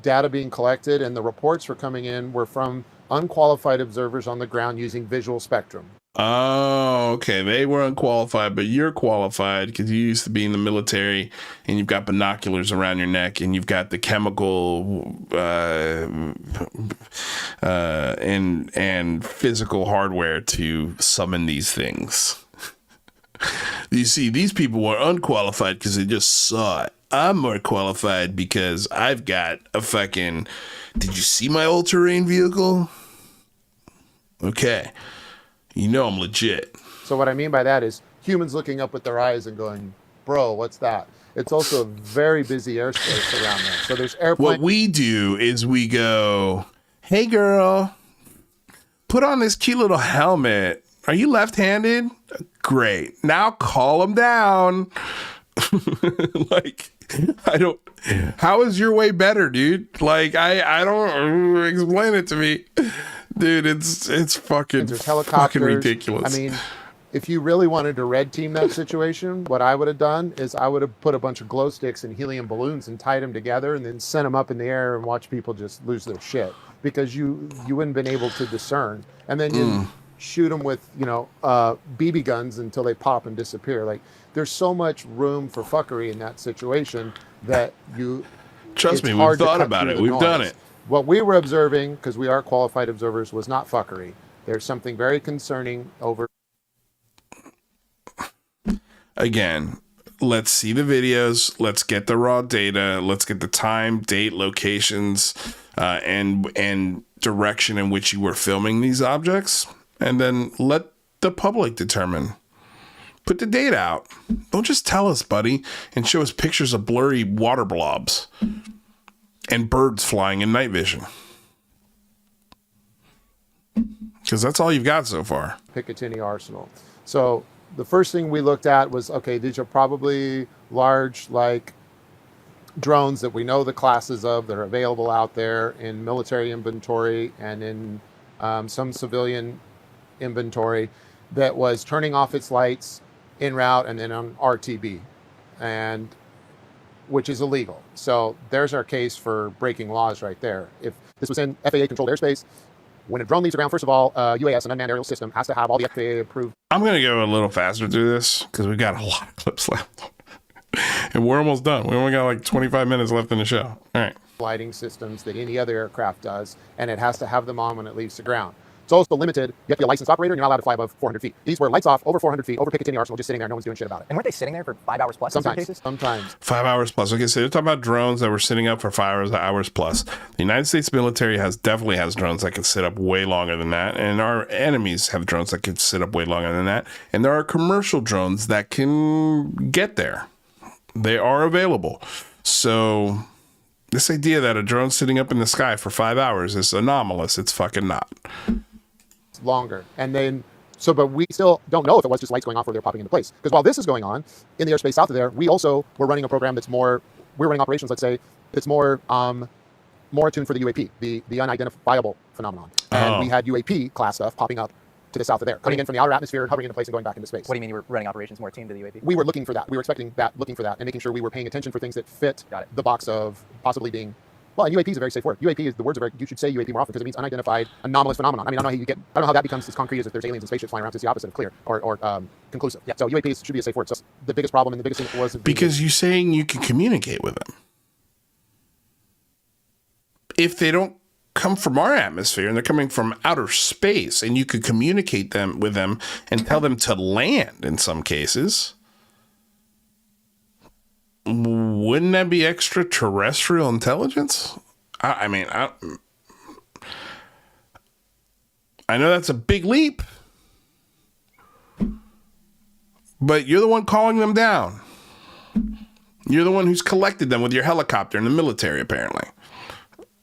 Speaker 2: data being collected and the reports were coming in were from unqualified observers on the ground using visual spectrum.
Speaker 1: Oh, okay. They were unqualified, but you're qualified because you used to be in the military and you've got binoculars around your neck and you've got the chemical and physical hardware to summon these things. You see, these people were unqualified because they just saw it. I'm more qualified because I've got a fucking... Did you see my all-terrain vehicle? Okay. You know I'm legit.
Speaker 2: So what I mean by that is humans looking up with their eyes and going, bro, what's that? It's also a very busy airspace around there. So there's airplanes.
Speaker 1: What we do is we go, hey, girl, put on this cute little helmet. Are you left-handed? Great. Now calm them down. Like, how is your way better, dude? Like, I don't, explain it to me. Dude, it's fucking,
Speaker 2: there's helicopters.
Speaker 1: fucking ridiculous.
Speaker 2: I mean, if you really wanted to red team that situation, what I would have done is I would have put a bunch of glow sticks and helium balloons and tied them together and then sent them up in the air and watch people just lose their shit because you wouldn't been able to discern. And then you shoot them with, BB guns until they pop and disappear. Like, there's so much room for fuckery in that situation that
Speaker 1: trust me, we've thought about it. We've done it.
Speaker 2: What we were observing, because we are qualified observers, was not fuckery. There's something very concerning over.
Speaker 1: Again, let's see the videos. Let's get the raw data. Let's get the time, date, locations, and direction in which you were filming these objects. And then let the public determine. Put the data out. Don't just tell us, buddy, and show us pictures of blurry water blobs and birds flying in night vision. Because that's all you've got so far.
Speaker 2: Picatinny Arsenal. So the first thing we looked at was, okay, these are probably large, like, drones that we know the classes of that are available out there in military inventory and in some civilian inventory that was turning off its lights en route and then on RTB, and which is illegal. So there's our case for breaking laws right there. If this was in FAA-controlled airspace, when a drone leaves the ground, first of all, UAS, an unmanned aerial system, has to have all the FAA-approved.
Speaker 1: I'm going to go a little faster through this because we've got a lot of clips left. And we're almost done. We only got like 25 minutes left in the show. All right.
Speaker 2: Lighting systems that any other aircraft does, and it has to have them on when it leaves the ground. It's also limited. You have to be a licensed operator, and you're not allowed to fly above 400 feet. These were lights off over 400 feet over Picatinny Arsenal, just sitting there. No one's doing shit about it.
Speaker 3: And weren't they sitting there for 5 hours plus in some cases?
Speaker 2: Sometimes.
Speaker 1: 5 hours plus. Okay, so you're talking about drones that were sitting up for 5 hours plus. The United States military definitely has drones that can sit up way longer than that, and our enemies have drones that can sit up way longer than that. And there are commercial drones that can get there. They are available. So this idea that a drone's sitting up in the sky for 5 hours is anomalous. It's fucking not.
Speaker 2: Longer. And then, but we still don't know if it was just lights going off or they're popping into place. Because while this is going on in the airspace south of there, we also were running a program that's we're running operations, let's say, that's more attuned for the UAP, the unidentifiable phenomenon. And we had UAP class stuff popping up to the south of there, coming in from the outer atmosphere, hovering into place and going back into space.
Speaker 3: What do you mean you were running operations more attuned to the UAP?
Speaker 2: We were looking for that. We were expecting that, looking for that, and making sure we were paying attention for things that fit the box of possibly being. Well, and UAP is a very safe word. UAP is the words are very. You should say UAP more often because it means unidentified anomalous phenomenon. I mean, I don't know how that becomes as concrete as if there's aliens and spaceships flying around. It's the opposite of clear or conclusive. Yeah. So UAP should be a safe word. So the biggest problem and the biggest thing was
Speaker 1: because you're saying you can communicate with them. If they don't come from our atmosphere and they're coming from outer space, and you could communicate with them and tell them to land in some cases, wouldn't that be extraterrestrial intelligence? I mean, I know that's a big leap, but you're the one calling them down. You're the one who's collected them with your helicopter in the military, apparently.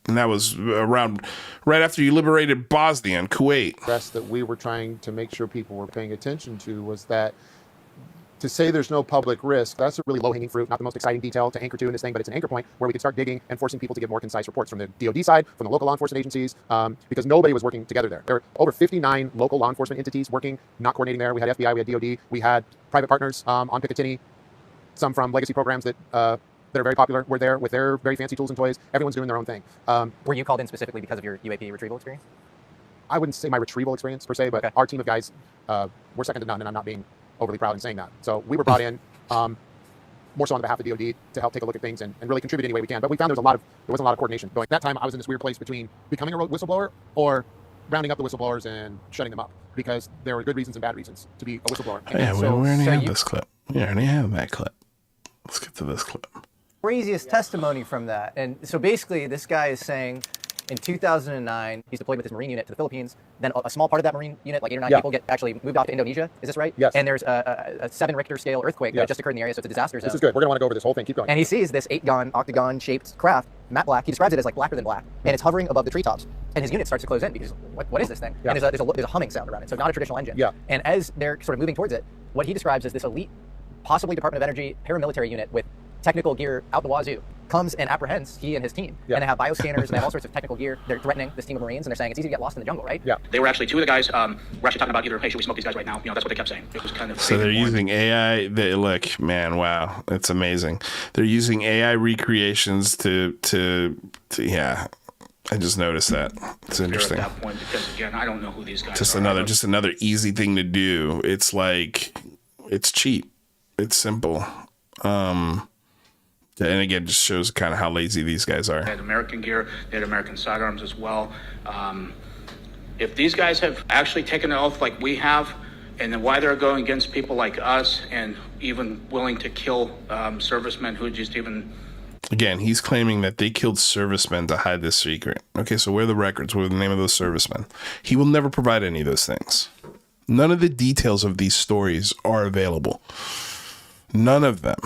Speaker 1: And that was around right after you liberated Bosnia and Kuwait.
Speaker 2: The rest that we were trying to make sure people were paying attention to was that to say there's no public risk, that's a really low-hanging fruit, not the most exciting detail to anchor to in this thing, but it's an anchor point where we could start digging and forcing people to give more concise reports from the DoD side, from the local law enforcement agencies, because nobody was working together there. There were over 59 local law enforcement entities working, not coordinating there. We had FBI, we had DoD, we had private partners on Picatinny, some from legacy programs that are very popular were there with their very fancy tools and toys. Everyone's doing their own thing.
Speaker 3: Were you called in specifically because of your UAP retrieval experience?
Speaker 2: I wouldn't say my retrieval experience per se, but our team of guys were second to none, and I'm not being overly proud in saying that. So we were brought in more so on behalf of DoD to help take a look at things and really contribute any way we can. But we found there wasn't a lot of coordination. But at that time, I was in this weird place between becoming a whistleblower or rounding up the whistleblowers and shutting them up, because there were good reasons and bad reasons to be a whistleblower.
Speaker 1: Yeah, we already have this clip. We already have that clip. Let's get to this clip.
Speaker 3: Craziest testimony from that. And so basically this guy is saying in 2009 he's deployed with his Marine unit to the Philippines. Then a small part of that Marine unit, like 8 or 9 people, get actually moved off to Indonesia. Is this right?
Speaker 2: Yes.
Speaker 3: And there's a 7 Richter scale earthquake that just occurred in the area, so it's a disaster zone.
Speaker 2: This is good. We're going to want to go over this whole thing. Keep going.
Speaker 3: And he sees this 8-gun, octagon-shaped craft, matte black. He describes it as like blacker than black, and it's hovering above the treetops. And his unit starts to close in because what is this thing?
Speaker 2: Yeah.
Speaker 3: And there's a humming sound around it, so not a traditional engine.
Speaker 2: Yeah.
Speaker 3: And as they're sort of moving towards it, what he describes as this elite, possibly Department of Energy paramilitary unit with technical gear out the wazoo comes and apprehends he and his team.
Speaker 2: Yeah.
Speaker 3: And they have bioscanners and they have all sorts of technical gear. They're threatening this team of Marines, and they're saying it's easy to get lost in the jungle, right?
Speaker 2: Yeah.
Speaker 6: They were actually, 2 of the guys were actually talking about either, hey, should we smoke these guys right now? You know, that's what they kept saying. It was kind of...
Speaker 1: So they're using AI. Look, man, wow, it's amazing. They're using AI recreations to yeah. I just noticed that. It's interesting.
Speaker 6: At that point, because again, I don't know who these guys
Speaker 1: Just
Speaker 6: are.
Speaker 1: another easy thing to do. It's like, it's cheap. It's simple. And again, just shows kind of how lazy these guys are.
Speaker 6: They had American gear, they had American sidearms as well. If these guys have actually taken an oath like we have, and then why they're going against people like us and even willing to kill servicemen who just even...
Speaker 1: Again, he's claiming that they killed servicemen to hide this secret. Okay, so where are the records? What are the name of those servicemen? He will never provide any of those things. None of the details of these stories are available. None of them.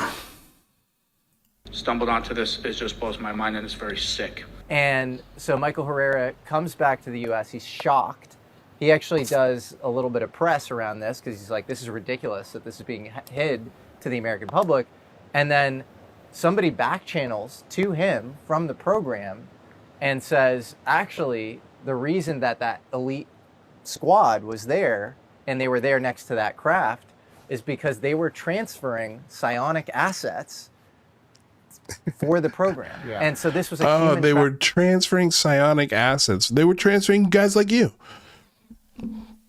Speaker 6: Stumbled onto this, it just blows my mind, and it's very sick.
Speaker 3: And so Michael Herrera comes back to the U.S. He's shocked. He actually does a little bit of press around this because he's like, this is ridiculous that this is being hid to the American public. And then somebody back channels to him from the program and says, actually, the reason that elite squad was there and they were there next to that craft is because they were transferring psionic assets for the program.
Speaker 2: Yeah.
Speaker 3: And so this was a
Speaker 1: they were transferring psionic assets. They were transferring guys like you.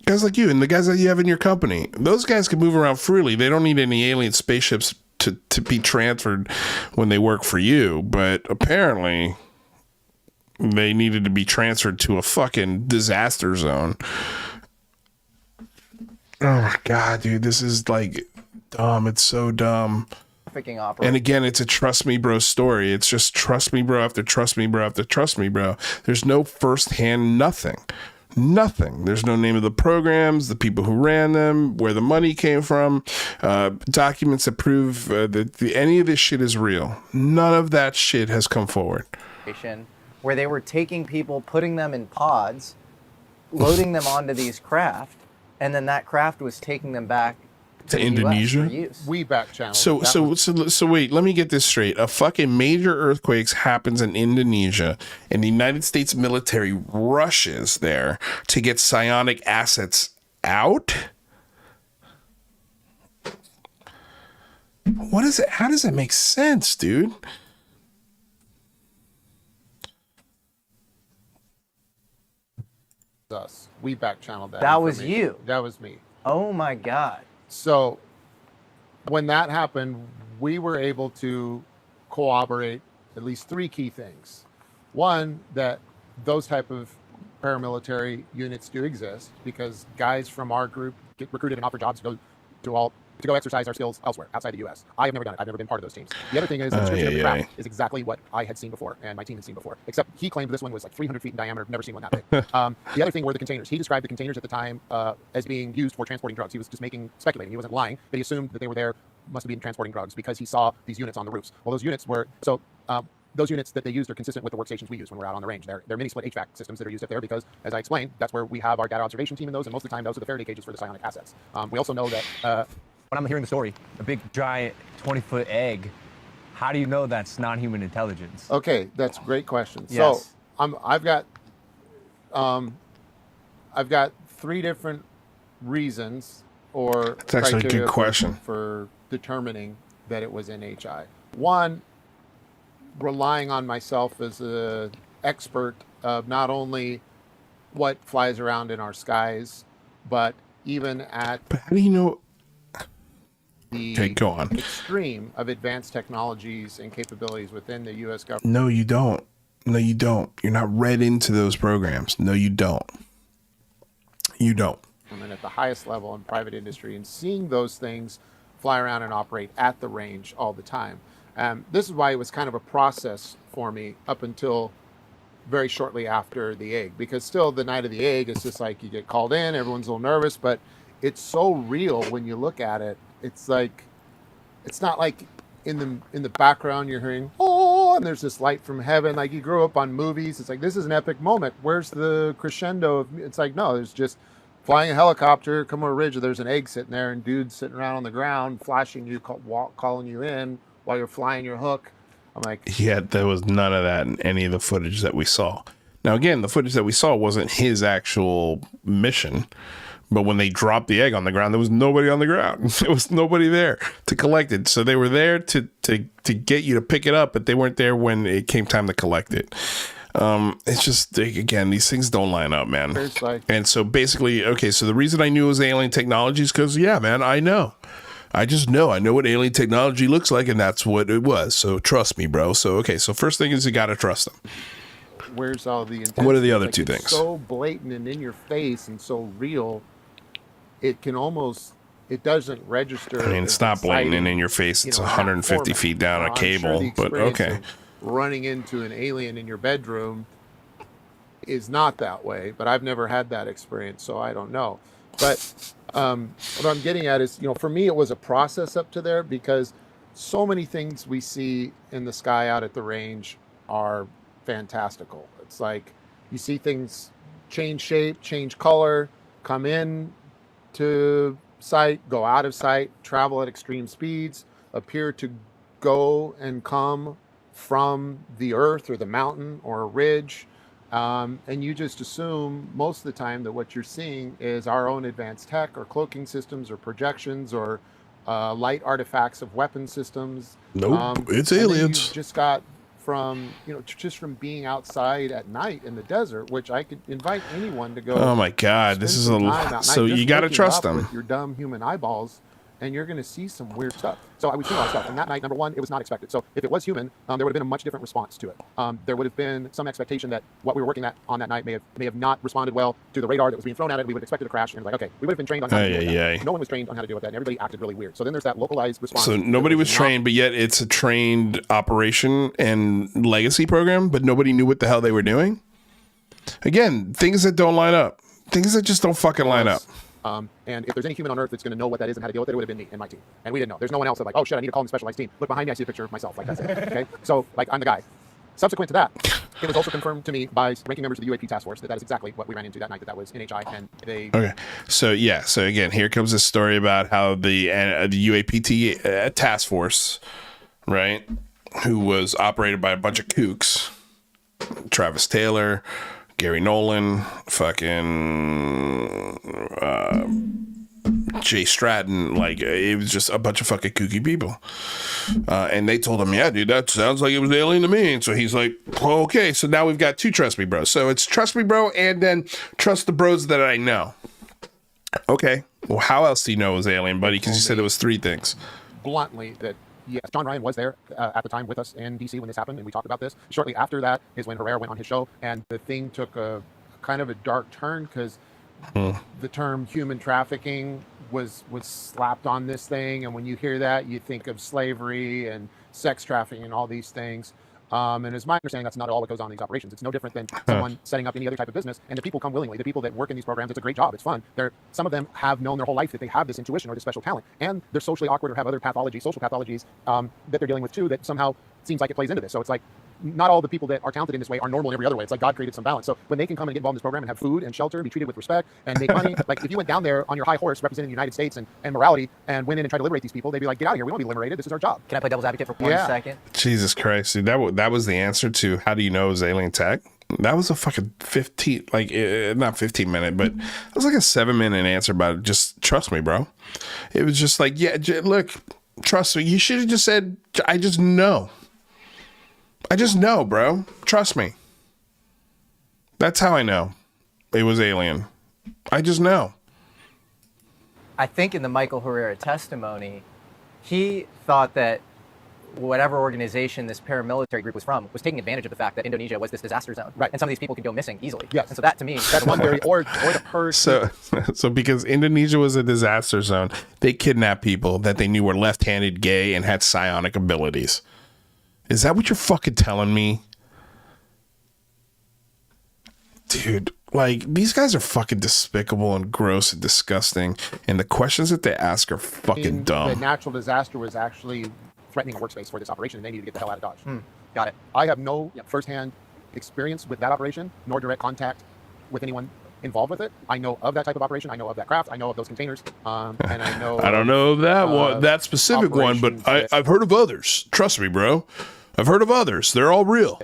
Speaker 1: Guys like you and the guys that you have in your company. Those guys can move around freely. They don't need any alien spaceships to be transferred when they work for you. But apparently they needed to be transferred to a fucking disaster zone. Oh my God, dude. This is like dumb. It's so dumb. And again, it's a trust me bro story. It's just trust me bro after trust me bro after trust me bro. There's no firsthand nothing. Nothing. There's no name of the programs, the people who ran them, where the money came from, documents that prove that any of this shit is real. None of that shit has come forward.
Speaker 3: Where they were taking people, putting them in pods, loading them onto these craft, and then that craft was taking them back
Speaker 1: to
Speaker 3: the
Speaker 1: Indonesia.
Speaker 3: US for use.
Speaker 2: We back channel.
Speaker 1: So wait, let me get this straight. A fucking major earthquakes happens in Indonesia, and the United States military rushes there to get psionic assets out. What is it? How does that make sense, dude?
Speaker 2: Us. We back channeled that.
Speaker 3: That was
Speaker 2: information.
Speaker 3: you.
Speaker 2: That was me.
Speaker 3: Oh my God.
Speaker 2: So when that happened, we were able to corroborate at least three key things. One, that those type of paramilitary units do exist because guys from our group get recruited and offered jobs to go exercise our skills elsewhere outside the U.S. I have never done it. I've never been part of those teams. The other thing is the description of the craft is exactly what I had seen before and my team had seen before, except he claimed this one was like 300 feet in diameter. Never seen one that big. The other thing were the containers. He described the containers at the time as being used for transporting drugs. He was just speculating. He wasn't lying, but he assumed that they were there, must have been transporting drugs because he saw these units on the roofs. Well, those units were, those units that they used are consistent with the workstations we use when we're out on the range. They're mini split HVAC systems that are used up there because, as I explained, that's where we have our data observation team in those, and most of the time those are the Faraday cages for the psionic assets. We also know that
Speaker 5: when I'm hearing the story, a big giant 20-foot egg, how do you know that's non-human intelligence?
Speaker 2: Okay, that's a great question.
Speaker 3: Yes.
Speaker 2: So I've got three different reasons or
Speaker 1: It's actually a
Speaker 2: criteria
Speaker 1: good question
Speaker 2: for determining that it was NHI. One, relying on myself as an expert of not only what flies around in our skies, but even at
Speaker 1: But how do you know?
Speaker 2: the
Speaker 1: Okay, go on.
Speaker 2: extreme of advanced technologies and capabilities within the U.S. government.
Speaker 1: No, you don't. No, you don't. You're not read into those programs. No, you don't. You don't.
Speaker 2: And at the highest level in private industry, and seeing those things fly around and operate at the range all the time. This is why it was kind of a process for me up until very shortly after the egg, because still the night of the egg, it's just like you get called in, everyone's a little nervous, but it's so real when you look at it. It's like, it's not like in the background you're hearing, oh, and there's this light from heaven. Like you grew up on movies. It's like, this is an epic moment. Where's the crescendo of, it's like, no, there's just flying a helicopter, come over a ridge, there's an egg sitting there and dudes sitting around on the ground, flashing you, calling you in while you're flying your hook. I'm like,
Speaker 1: Yeah, there was none of that in any of the footage that we saw. Now, again, the footage that we saw wasn't his actual mission. But when they dropped the egg on the ground, there was nobody on the ground. There was nobody there to collect it. So they were there to get you to pick it up, but they weren't there when it came time to collect it. It's just, again, these things don't line up, man. And so basically, okay, so the reason I knew it was alien technology is because, yeah, man, I know. I just know. I know what alien technology looks like, and that's what it was. So trust me, bro. So, okay, so first thing is you got to trust them.
Speaker 2: Where's all the intensity?
Speaker 1: What are the other
Speaker 2: Like,
Speaker 1: two
Speaker 2: it's
Speaker 1: things?
Speaker 2: so blatant and in your face and so real, it can almost, it doesn't register.
Speaker 1: I mean, it's
Speaker 2: as
Speaker 1: not blatant and
Speaker 2: exciting,
Speaker 1: in your face. It's
Speaker 2: you know,
Speaker 1: 150
Speaker 2: format.
Speaker 1: feet down a
Speaker 2: I'm sure
Speaker 1: cable,
Speaker 2: the
Speaker 1: but
Speaker 2: experience
Speaker 1: okay.
Speaker 2: of running into an alien in your bedroom is not that way, but I've never had that experience, so I don't know. But what I'm getting at is, you know, for me, it was a process up to there because so many things we see in the sky out at the range are fantastical. It's like you see things change shape, change color, come in to sight, go out of sight, travel at extreme speeds, appear to go and come from the earth or the mountain or a ridge. And you just assume most of the time that what you're seeing is our own advanced tech or cloaking systems or projections or light artifacts of weapon systems.
Speaker 1: Nope, it's
Speaker 2: and then
Speaker 1: aliens.
Speaker 2: you just got from, you know, just from being outside at night in the desert, which I could invite anyone to go.
Speaker 1: Oh my God, this is a
Speaker 2: lot.
Speaker 1: so you got to trust them.
Speaker 2: Your dumb human eyeballs, and you're going to see some weird stuff. So we've seen a lot of stuff. And that night, number one, it was not expected. So if it was human, there would have been a much different response to it. There would have been some expectation that what we were working at on that night may have not responded well to the radar that was being thrown at it. We would have expected a crash, and like, okay, we would have been trained on how to deal with that. No one was trained on how to deal with that, and everybody acted really weird. So then there's that localized response.
Speaker 1: So nobody was trained, but yet it's a trained operation and legacy program, but nobody knew what the hell they were doing. Again, things that don't line up. Things that just don't fucking line up.
Speaker 2: And if there's any human on earth that's going to know what that is and how to deal with it, it would have been me and my team. And we didn't know. There's no one else that's like, oh shit, I need to call in the specialized team. Look behind me, I see a picture of myself. Like, that's it. Okay? So, like, I'm the guy. Subsequent to that, it was also confirmed to me by ranking members of the UAP task force that that is exactly what we ran into that night, that was NHI, and they...
Speaker 1: Okay. So, yeah. So, again, here comes this story about how the UAPT task force, right, who was operated by a bunch of kooks, Travis Taylor, Gary Nolan, fucking Jay Stratton, like it was just a bunch of fucking kooky people. And they told him, yeah, dude, that sounds like it was alien to me. And so he's like, well, okay, so now we've got two Trust Me Bros. So it's Trust Me Bro and then Trust the Bros that I know. Okay. Well, how else do you know it was alien, buddy? Because you said it was three things.
Speaker 2: Bluntly, that yes, John Ryan was there at the time with us in DC when this happened, and we talked about this. Shortly after that is when Herrera went on his show, and the thing took a kind of a dark turn because the term human trafficking was slapped on this thing, and when you hear that, you think of slavery and sex trafficking and all these things. And it's my understanding that's not all what goes on in these operations. It's no different than someone setting up any other type of business, and the people come willingly. The people that work in these programs, it's a great job. It's fun. Some of them have known their whole life that they have this intuition or this special talent, and they're socially awkward or have other pathologies, social pathologies that they're dealing with too, that somehow seems like it plays into this. So it's like, not all the people that are talented in this way are normal in every other way. It's like God created some balance. So when they can come and get involved in this program and have food and shelter and be treated with respect and make money, like if you went down there on your high horse representing the United States and morality and went in and tried to liberate these people, they'd be like, get out of here. We want to be liberated. This is our job.
Speaker 3: Can I play devil's advocate for 1 second?
Speaker 1: Jesus Christ, dude, that was the answer to how do you know it was alien tech? That was a fucking 15, like not 15 minute, but it was like a 7-minute answer about it. Just trust me, bro. It was just like, yeah, look, trust me. You should have just said, I just know. I just know, bro. Trust me. That's how I know it was alien. I just know.
Speaker 3: I think in the Michael Herrera testimony, he thought that whatever organization this paramilitary group was from was taking advantage of the fact that Indonesia was this disaster zone.
Speaker 2: Right.
Speaker 3: And some of these people could go missing easily.
Speaker 2: Yes.
Speaker 3: And so that to me,
Speaker 2: That's one theory, or the person.
Speaker 1: So because Indonesia was a disaster zone, they kidnapped people that they knew were left-handed, gay, and had psionic abilities. Is that what you're fucking telling me? Dude, like, these guys are fucking despicable and gross and disgusting, and the questions that they ask are fucking dumb.
Speaker 2: The natural disaster was actually threatening a workspace for this operation, and they needed to get the hell out of Dodge.
Speaker 3: got it.
Speaker 2: I have no firsthand experience with that operation, nor direct contact with anyone involved with it. I know of that type of operation. I know of that craft. I know of those containers. And I know.
Speaker 1: I don't know that one, that specific one, but I've heard of others. Trust me, bro. I've heard of others. They're all real.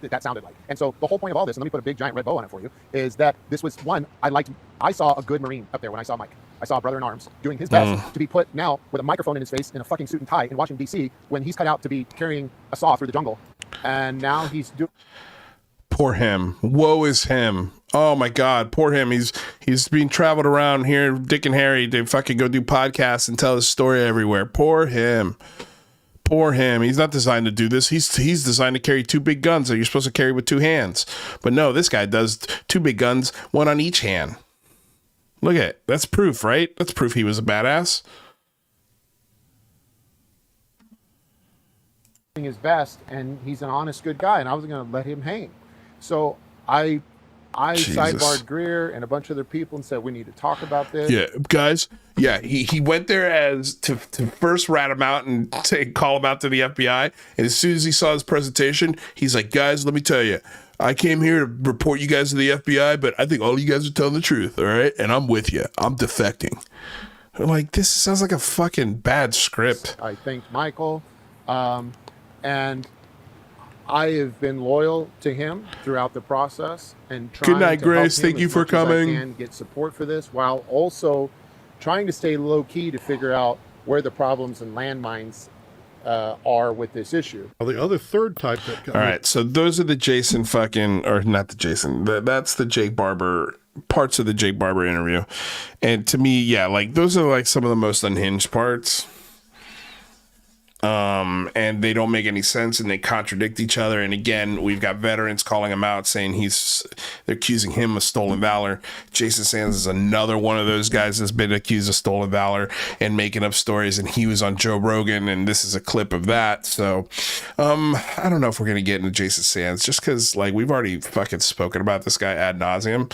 Speaker 2: That sounded like. And so the whole point of all this, and let me put a big giant red bow on it for you, is that this was one, I saw a good Marine up there when I saw Mike. I saw a brother in arms doing his best to be put now with a microphone in his face in a fucking suit and tie in Washington, D.C. when he's cut out to be carrying a saw through the jungle. And now he's doing.
Speaker 1: Poor him. Woe is him. Oh my God, poor him. He's being traveled around here, Dick and Harry, to fucking go do podcasts and tell his story everywhere. Poor him. Poor him. He's not designed to do this. He's designed to carry two big guns that you're supposed to carry with two hands. But no, this guy does two big guns, one on each hand. Look at it. That's proof, right? That's proof he was a badass.
Speaker 2: His best, and he's an honest, good guy, and I was going to let him hang. So I sidebarred Greer and a bunch of other people and said we need to talk about this.
Speaker 1: Yeah, guys. Yeah, he went there as to first rat him out and call him out to the FBI. And as soon as he saw his presentation, he's like, guys, let me tell you, I came here to report you guys to the FBI, but I think all you guys are telling the truth, all right? And I'm with you. I'm defecting. I'm like, this sounds like a fucking bad script.
Speaker 2: I thanked Michael, and I have been loyal to him throughout the process and trying
Speaker 1: Good night,
Speaker 2: to help
Speaker 1: Grace.
Speaker 2: him
Speaker 1: Thank
Speaker 2: as
Speaker 1: you for
Speaker 2: much as I
Speaker 1: coming.
Speaker 2: can get support for this, while also trying to stay low key to figure out where the problems and landmines are with this issue.
Speaker 7: Well, the other third type that
Speaker 1: All right, so those are the Jason fucking, or not the Jason, that's the Jake Barber, parts of the Jake Barber interview. And to me, yeah, like those are like some of the most unhinged parts. and they don't make any sense and they contradict each other. And again, we've got veterans calling him out, saying they're accusing him of stolen valor. Jason Sands is another one of those guys that's been accused of stolen valor and making up stories, and he was on Joe Rogan, and this is a clip of that. So I don't know if we're gonna get into Jason Sands, just because like we've already fucking spoken about this guy ad nauseum.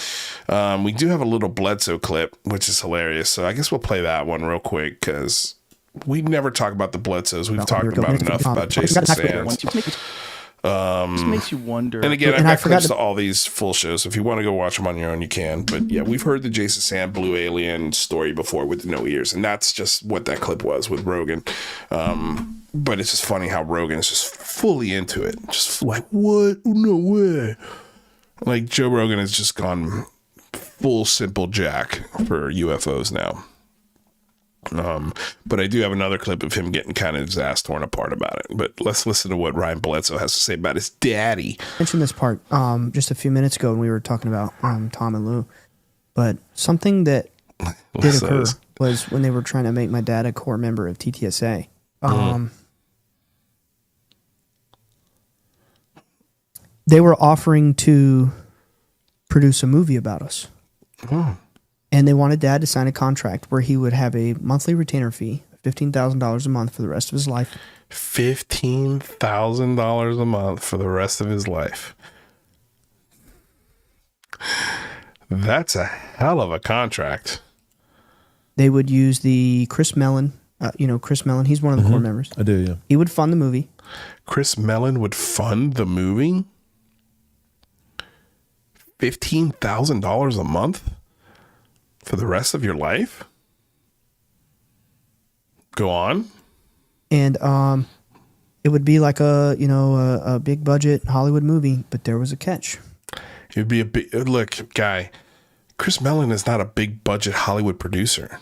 Speaker 1: We do have a little Bledsoe clip, which is hilarious, so I guess we'll play that one real quick, because we never talk about the Bledsoes. We've talked about enough about Jason Sands.
Speaker 7: Just makes you wonder.
Speaker 1: And again, I've got clips to all these full shows. So if you want to go watch them on your own, you can. But yeah, we've heard the Jason Sands Blue Alien story before with no ears, and that's just what that clip was with Rogan. But it's just funny how Rogan is just fully into it. Just like, what? No way. Like Joe Rogan has just gone full simple jack for UFOs now. But I do have another clip of him getting kind of his ass torn apart about it. But let's listen to what Ryan Bledsoe has to say about his daddy.
Speaker 8: I mentioned this part just a few minutes ago when we were talking about Tom and Lou. But something that did occur was when they were trying to make my dad a core member of TTSA. They were offering to produce a movie about us. And they wanted Dad to sign a contract where he would have a monthly retainer fee, $15,000 a month for the rest of his life.
Speaker 1: $15,000 a month for the rest of his life. That's a hell of a contract.
Speaker 8: They would use the Chris Mellon. Chris Mellon, he's one of the core members.
Speaker 7: I do, yeah.
Speaker 8: He would fund the movie.
Speaker 1: Chris Mellon would fund the movie? $15,000 a month? For the rest of your life? Go on.
Speaker 8: And it would be like a big budget Hollywood movie, but there was a catch.
Speaker 1: It would be a big look, guy. Chris Mellon is not a big budget Hollywood producer.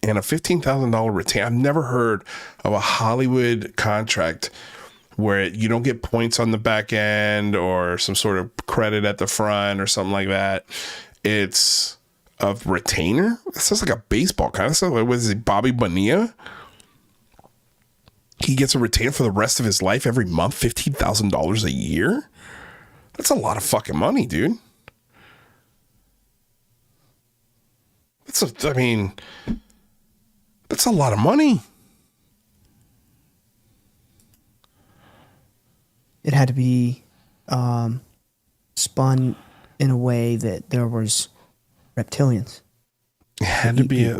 Speaker 1: And a $15,000 retain. I've never heard of a Hollywood contract where you don't get points on the back end or some sort of credit at the front or something like that. It's a retainer? That sounds like a baseball kind of stuff. Like, what is it, Bobby Bonilla? He gets a retainer for the rest of his life every month, $15,000 a year? That's a lot of fucking money, dude. That's a lot of money.
Speaker 8: It had to be spun in a way that there was reptilians.
Speaker 1: It had to be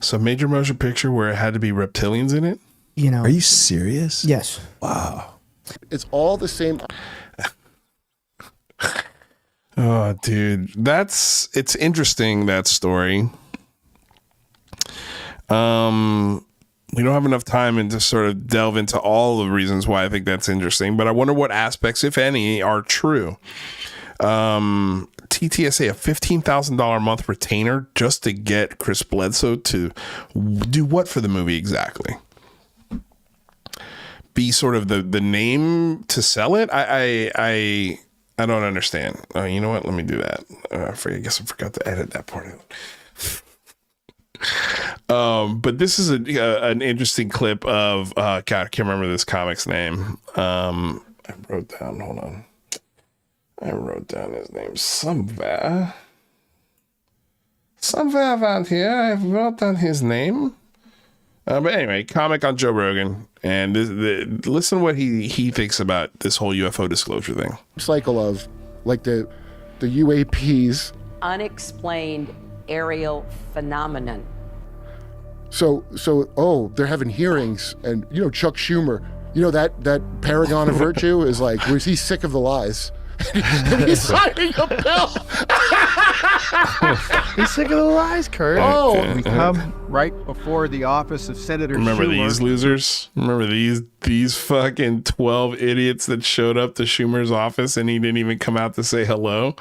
Speaker 1: so major motion picture where it had to be reptilians in it.
Speaker 7: Are you serious?
Speaker 8: Yes.
Speaker 7: Wow.
Speaker 2: It's all the same.
Speaker 1: Oh, dude, it's interesting, that story. We don't have enough time to sort of delve into all the reasons why I think that's interesting, but I wonder what aspects, if any, are true. TTSA, a $15,000 a month retainer just to get Chris Bledsoe to do what for the movie exactly? Be sort of the name to sell it? I don't understand. You know what? Let me do that. I guess I forgot to edit that part out. But this is an interesting clip of God, I can't remember this comic's name. I wrote down his name somewhere around here. I wrote down his name. But anyway, comic on Joe Rogan, and listen to what he thinks about this whole UFO disclosure thing.
Speaker 2: Cycle of like the UAPs.
Speaker 9: Unexplained aerial phenomenon.
Speaker 2: So they're having hearings, and Chuck Schumer, that paragon of virtue is like, was he sick of the lies? And he's signing a bill.
Speaker 7: He's sick of the lies, Kurt.
Speaker 2: Oh,
Speaker 10: We come right before the office of Senator
Speaker 1: Remember
Speaker 10: Schumer.
Speaker 1: these losers? Remember these fucking 12 idiots that showed up to Schumer's office and he didn't even come out to say hello?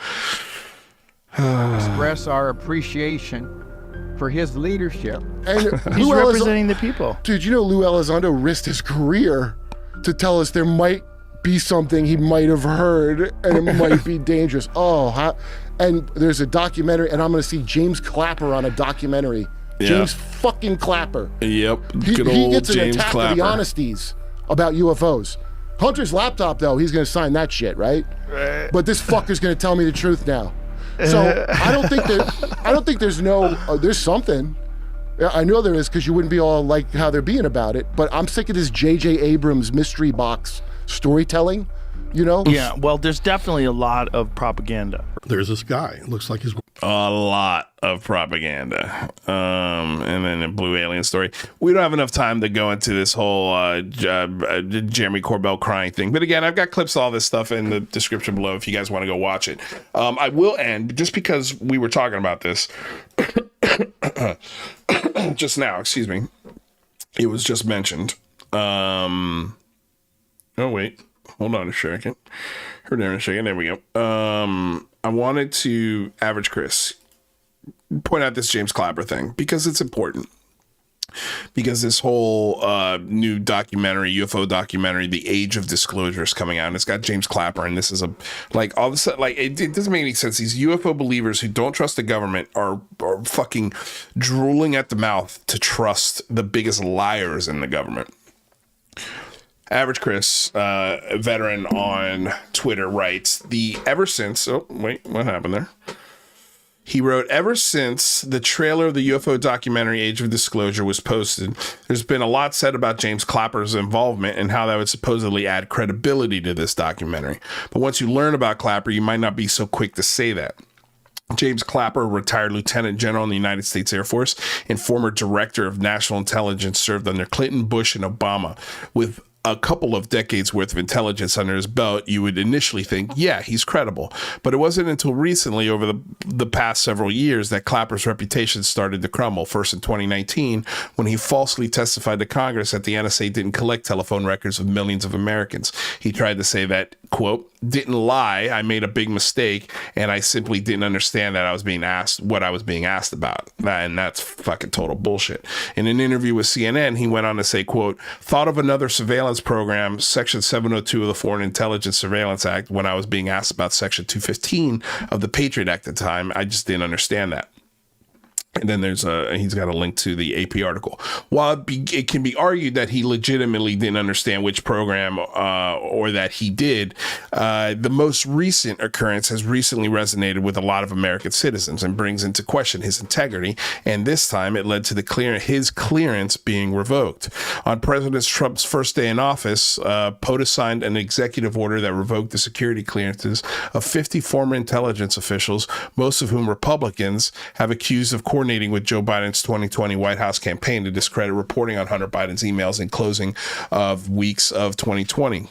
Speaker 10: Express our appreciation for his leadership.
Speaker 2: and
Speaker 7: He's
Speaker 2: Lou
Speaker 7: representing the people.
Speaker 2: Dude, Lou Elizondo risked his career to tell us there might be something he might have heard and it might be dangerous. And there's a documentary, and I'm going to see James Clapper on a documentary
Speaker 11: James fucking Clapper.
Speaker 1: Yep.
Speaker 11: He
Speaker 1: Good old
Speaker 11: gets an
Speaker 1: James
Speaker 11: attack
Speaker 1: Clapper.
Speaker 11: of the honesties about UFOs. Hunter's laptop, though, he's going to sign that shit, right? But this fucker's going to tell me the truth now. So I don't think there's no. There's something. I know there is, because you wouldn't be all like how they're being about it. But I'm sick of this J.J. Abrams mystery box storytelling. You know?
Speaker 12: Yeah. Well, there's definitely a lot of propaganda.
Speaker 13: There's this guy. Looks like he's
Speaker 1: a lot of propaganda. And then a blue alien story. We don't have enough time to go into this whole Jeremy Corbell crying thing. But again, I've got clips of all this stuff in the description below if you guys want to go watch it. I will end, just because we were talking about this just now, excuse me. It was just mentioned. Oh, wait. Hold on a second. Hold on a second. There we go. I wanted to, Average Chris, point out this James Clapper thing because it's important. Because this whole new documentary, UFO documentary, The Age of Disclosure, is coming out, and it's got James Clapper, and this is like all of a sudden, like it doesn't make any sense. These UFO believers who don't trust the government are fucking drooling at the mouth to trust the biggest liars in the government. Average Chris, veteran on Twitter, writes, ever since, oh, wait, what happened there? He wrote, ever since the trailer of the UFO documentary Age of Disclosure was posted, there's been a lot said about James Clapper's involvement and how that would supposedly add credibility to this documentary. But once you learn about Clapper, you might not be so quick to say that. James Clapper, retired lieutenant general in the United States Air Force and former director of national intelligence, served under Clinton, Bush, and Obama. With a couple of decades worth of intelligence under his belt, you would initially think, yeah, he's credible. But it wasn't until recently, over the past several years, that Clapper's reputation started to crumble. First in 2019, when he falsely testified to Congress that the NSA didn't collect telephone records of millions of Americans. He tried to say that, quote, didn't lie, I made a big mistake, and I simply didn't understand that I was being asked what I was being asked about. And that's fucking total bullshit. In an interview with CNN, he went on to say, quote, thought of another surveillance program, Section 702 of the Foreign Intelligence Surveillance Act, when I was being asked about Section 215 of the Patriot Act at the time. I just didn't understand that. And then he's got a link to the AP article. While it can be argued that he legitimately didn't understand which program or that he did, the most recent occurrence has recently resonated with a lot of American citizens and brings into question his integrity. And this time it led to his clearance being revoked. On President Trump's first day in office, POTUS signed an executive order that revoked the security clearances of 50 former intelligence officials, most of whom Republicans have accused of coordinating with Joe Biden's 2020 White House campaign to discredit reporting on Hunter Biden's emails in closing of weeks of 2020.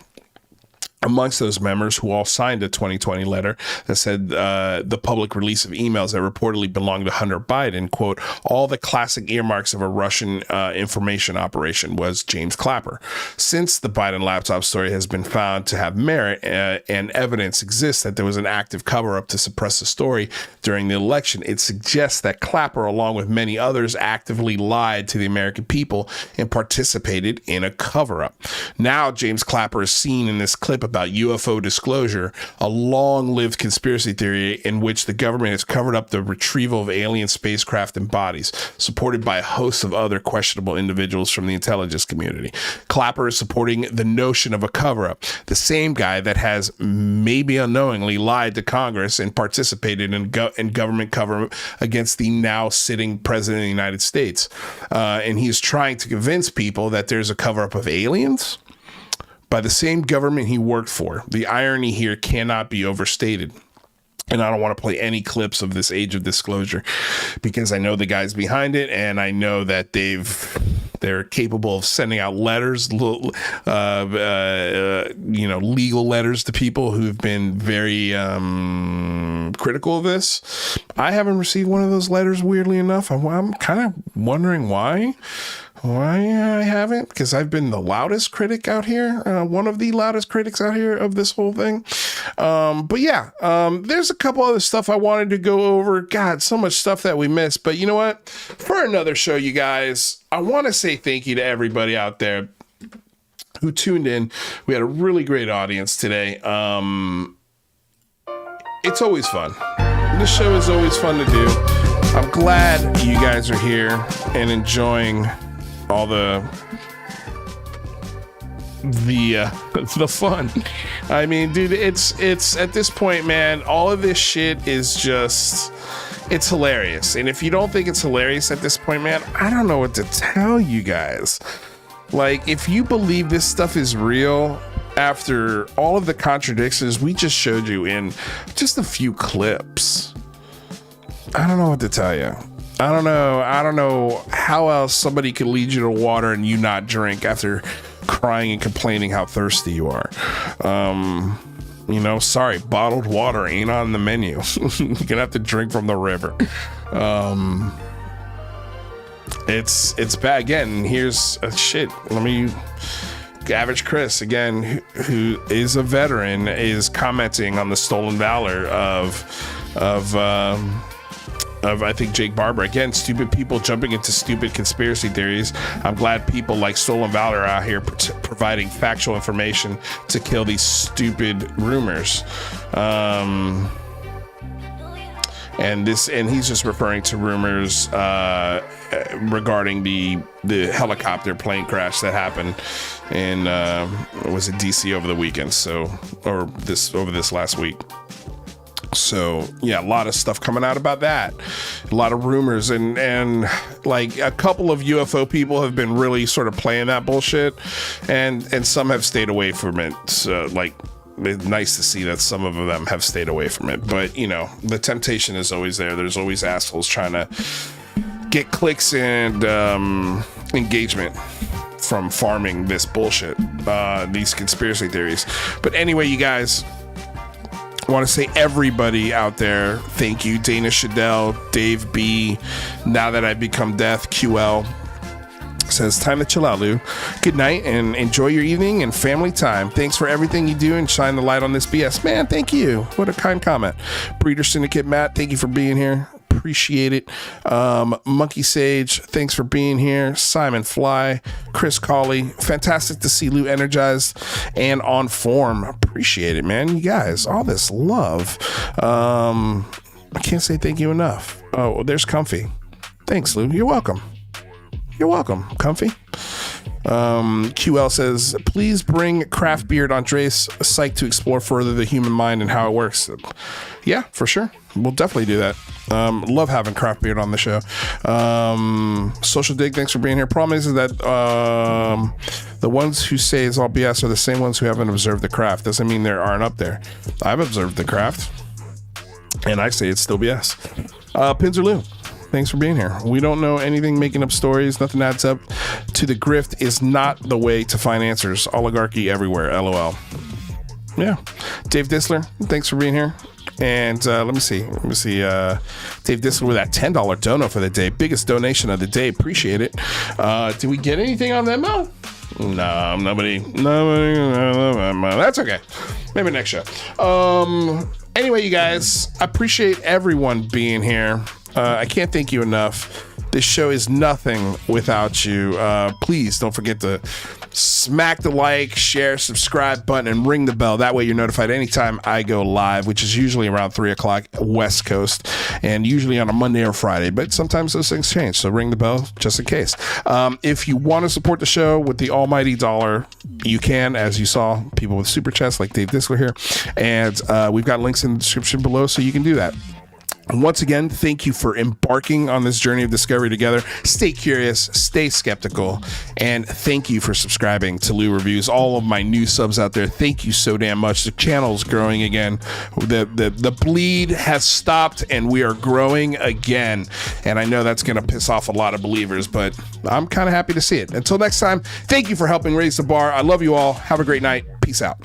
Speaker 1: Amongst those members who all signed a 2020 letter that said the public release of emails that reportedly belonged to Hunter Biden, quote, all the classic earmarks of a Russian information operation, was James Clapper. Since the Biden laptop story has been found to have merit and evidence exists that there was an active cover-up to suppress the story during the election, it suggests that Clapper, along with many others, actively lied to the American people and participated in a cover-up. Now James Clapper is seen in this clip about UFO disclosure, a long-lived conspiracy theory in which the government has covered up the retrieval of alien spacecraft and bodies, supported by a host of other questionable individuals from the intelligence community. Clapper is supporting the notion of a cover-up, the same guy that has maybe unknowingly lied to Congress and participated in government cover against the now sitting president of the United States. And he is trying to convince people that there's a cover-up of aliens by the same government he worked for. The irony here cannot be overstated. And I don't want to play any clips of this Age of Disclosure because I know the guys behind it, and I know that they're capable of sending out letters, legal letters to people who've been very critical of this. I haven't received one of those letters, weirdly enough. I'm kind of wondering why I haven't, because I've been the loudest critic out here, one of the loudest critics out here of this whole thing. But yeah, there's a couple other stuff I wanted to go over. God, so much stuff that we missed. But you know what? For another show, you guys, I want to say thank you to everybody out there who tuned in. We had a really great audience today. It's always fun. This show is always fun to do. I'm glad you guys are here and enjoying all the fun. I mean, dude, it's at this point, man, all of this shit is just, it's hilarious. And if you don't think it's hilarious at this point, man, I don't know what to tell you guys. Like, if you believe this stuff is real after all of the contradictions we just showed you in just a few clips, I don't know what to tell you. I don't know how else somebody could lead you to water and you not drink after crying and complaining how thirsty you are. Sorry, bottled water ain't on the menu. You're gonna have to drink from the river. It's bad. Again, here's shit. Average Chris, again, who is a veteran, is commenting on the stolen valor of I think Jake Barber. Again, stupid people jumping into stupid conspiracy theories. I'm glad people like Stolen Valor are out here providing factual information to kill these stupid rumors. And he's just referring to rumors regarding the helicopter plane crash that happened in was it DC over the weekend, over this last week. So yeah, a lot of stuff coming out about that, a lot of rumors, and like a couple of UFO people have been really sort of playing that bullshit, and some have stayed away from it. So like, it's nice to see that some of them have stayed away from it, but the temptation is always there. There's always assholes trying to get clicks and engagement from farming this bullshit, these conspiracy theories. But anyway, you guys, I want to say, everybody out there, thank you. Dana Shadell, Dave B, Now That I've Become Death, QL says, time to chill out, Lou. Good night and enjoy your evening and family time. Thanks for everything you do and shine the light on this BS. Man, thank you. What a kind comment. Breeder Syndicate Matt, thank you for being here. Appreciate it. Monkey Sage, thanks for being here. Simon Fly, Chris Colley, fantastic to see Lou energized and on form. Appreciate it, man. You guys, all this love. I can't say thank you enough. Oh, there's Comfy. Thanks, Lou. You're welcome. You're welcome, Comfy. QL says, please bring Craft Beard Andres, psyched to explore further the human mind and how it works. Yeah, for sure. We'll definitely do that. Love having Craft Beard on the show. Social Dig, thanks for being here. Problem is that the ones who say it's all BS are the same ones who haven't observed the craft. Doesn't mean they aren't up there. I've observed the craft, and I say it's still BS. Pinzer Lou, thanks for being here. We don't know anything, making up stories. Nothing adds up to the grift is not the way to find answers. Oligarchy everywhere. LOL. Yeah. Dave Dissler, thanks for being here. And let me see. Dave Dissler with that $10 dono for the day. Biggest donation of the day. Appreciate it. Did we get anything on Venmo? No, nobody. That's okay. Maybe next show. Anyway, you guys, I appreciate everyone being here. I can't thank you enough. This show is nothing without you. Please don't forget to smack the like, share, subscribe button, and ring the bell. That way you're notified anytime I go live, which is usually around 3 o'clock West Coast, and usually on a Monday or Friday, but sometimes those things change, so ring the bell just in case. If you want to support the show with the almighty dollar, you can, as you saw, people with super chats like Dave Dissler here, and we've got links in the description below, so you can do that. Once again, thank you for embarking on this journey of discovery together. Stay curious, stay skeptical, and thank you for subscribing to Lou Reviews. All of my new subs out there, thank you so damn much. The channel's growing again. The bleed has stopped, and we are growing again. And I know that's going to piss off a lot of believers, but I'm kind of happy to see it. Until next time, thank you for helping raise the bar. I love you all. Have a great night. Peace out.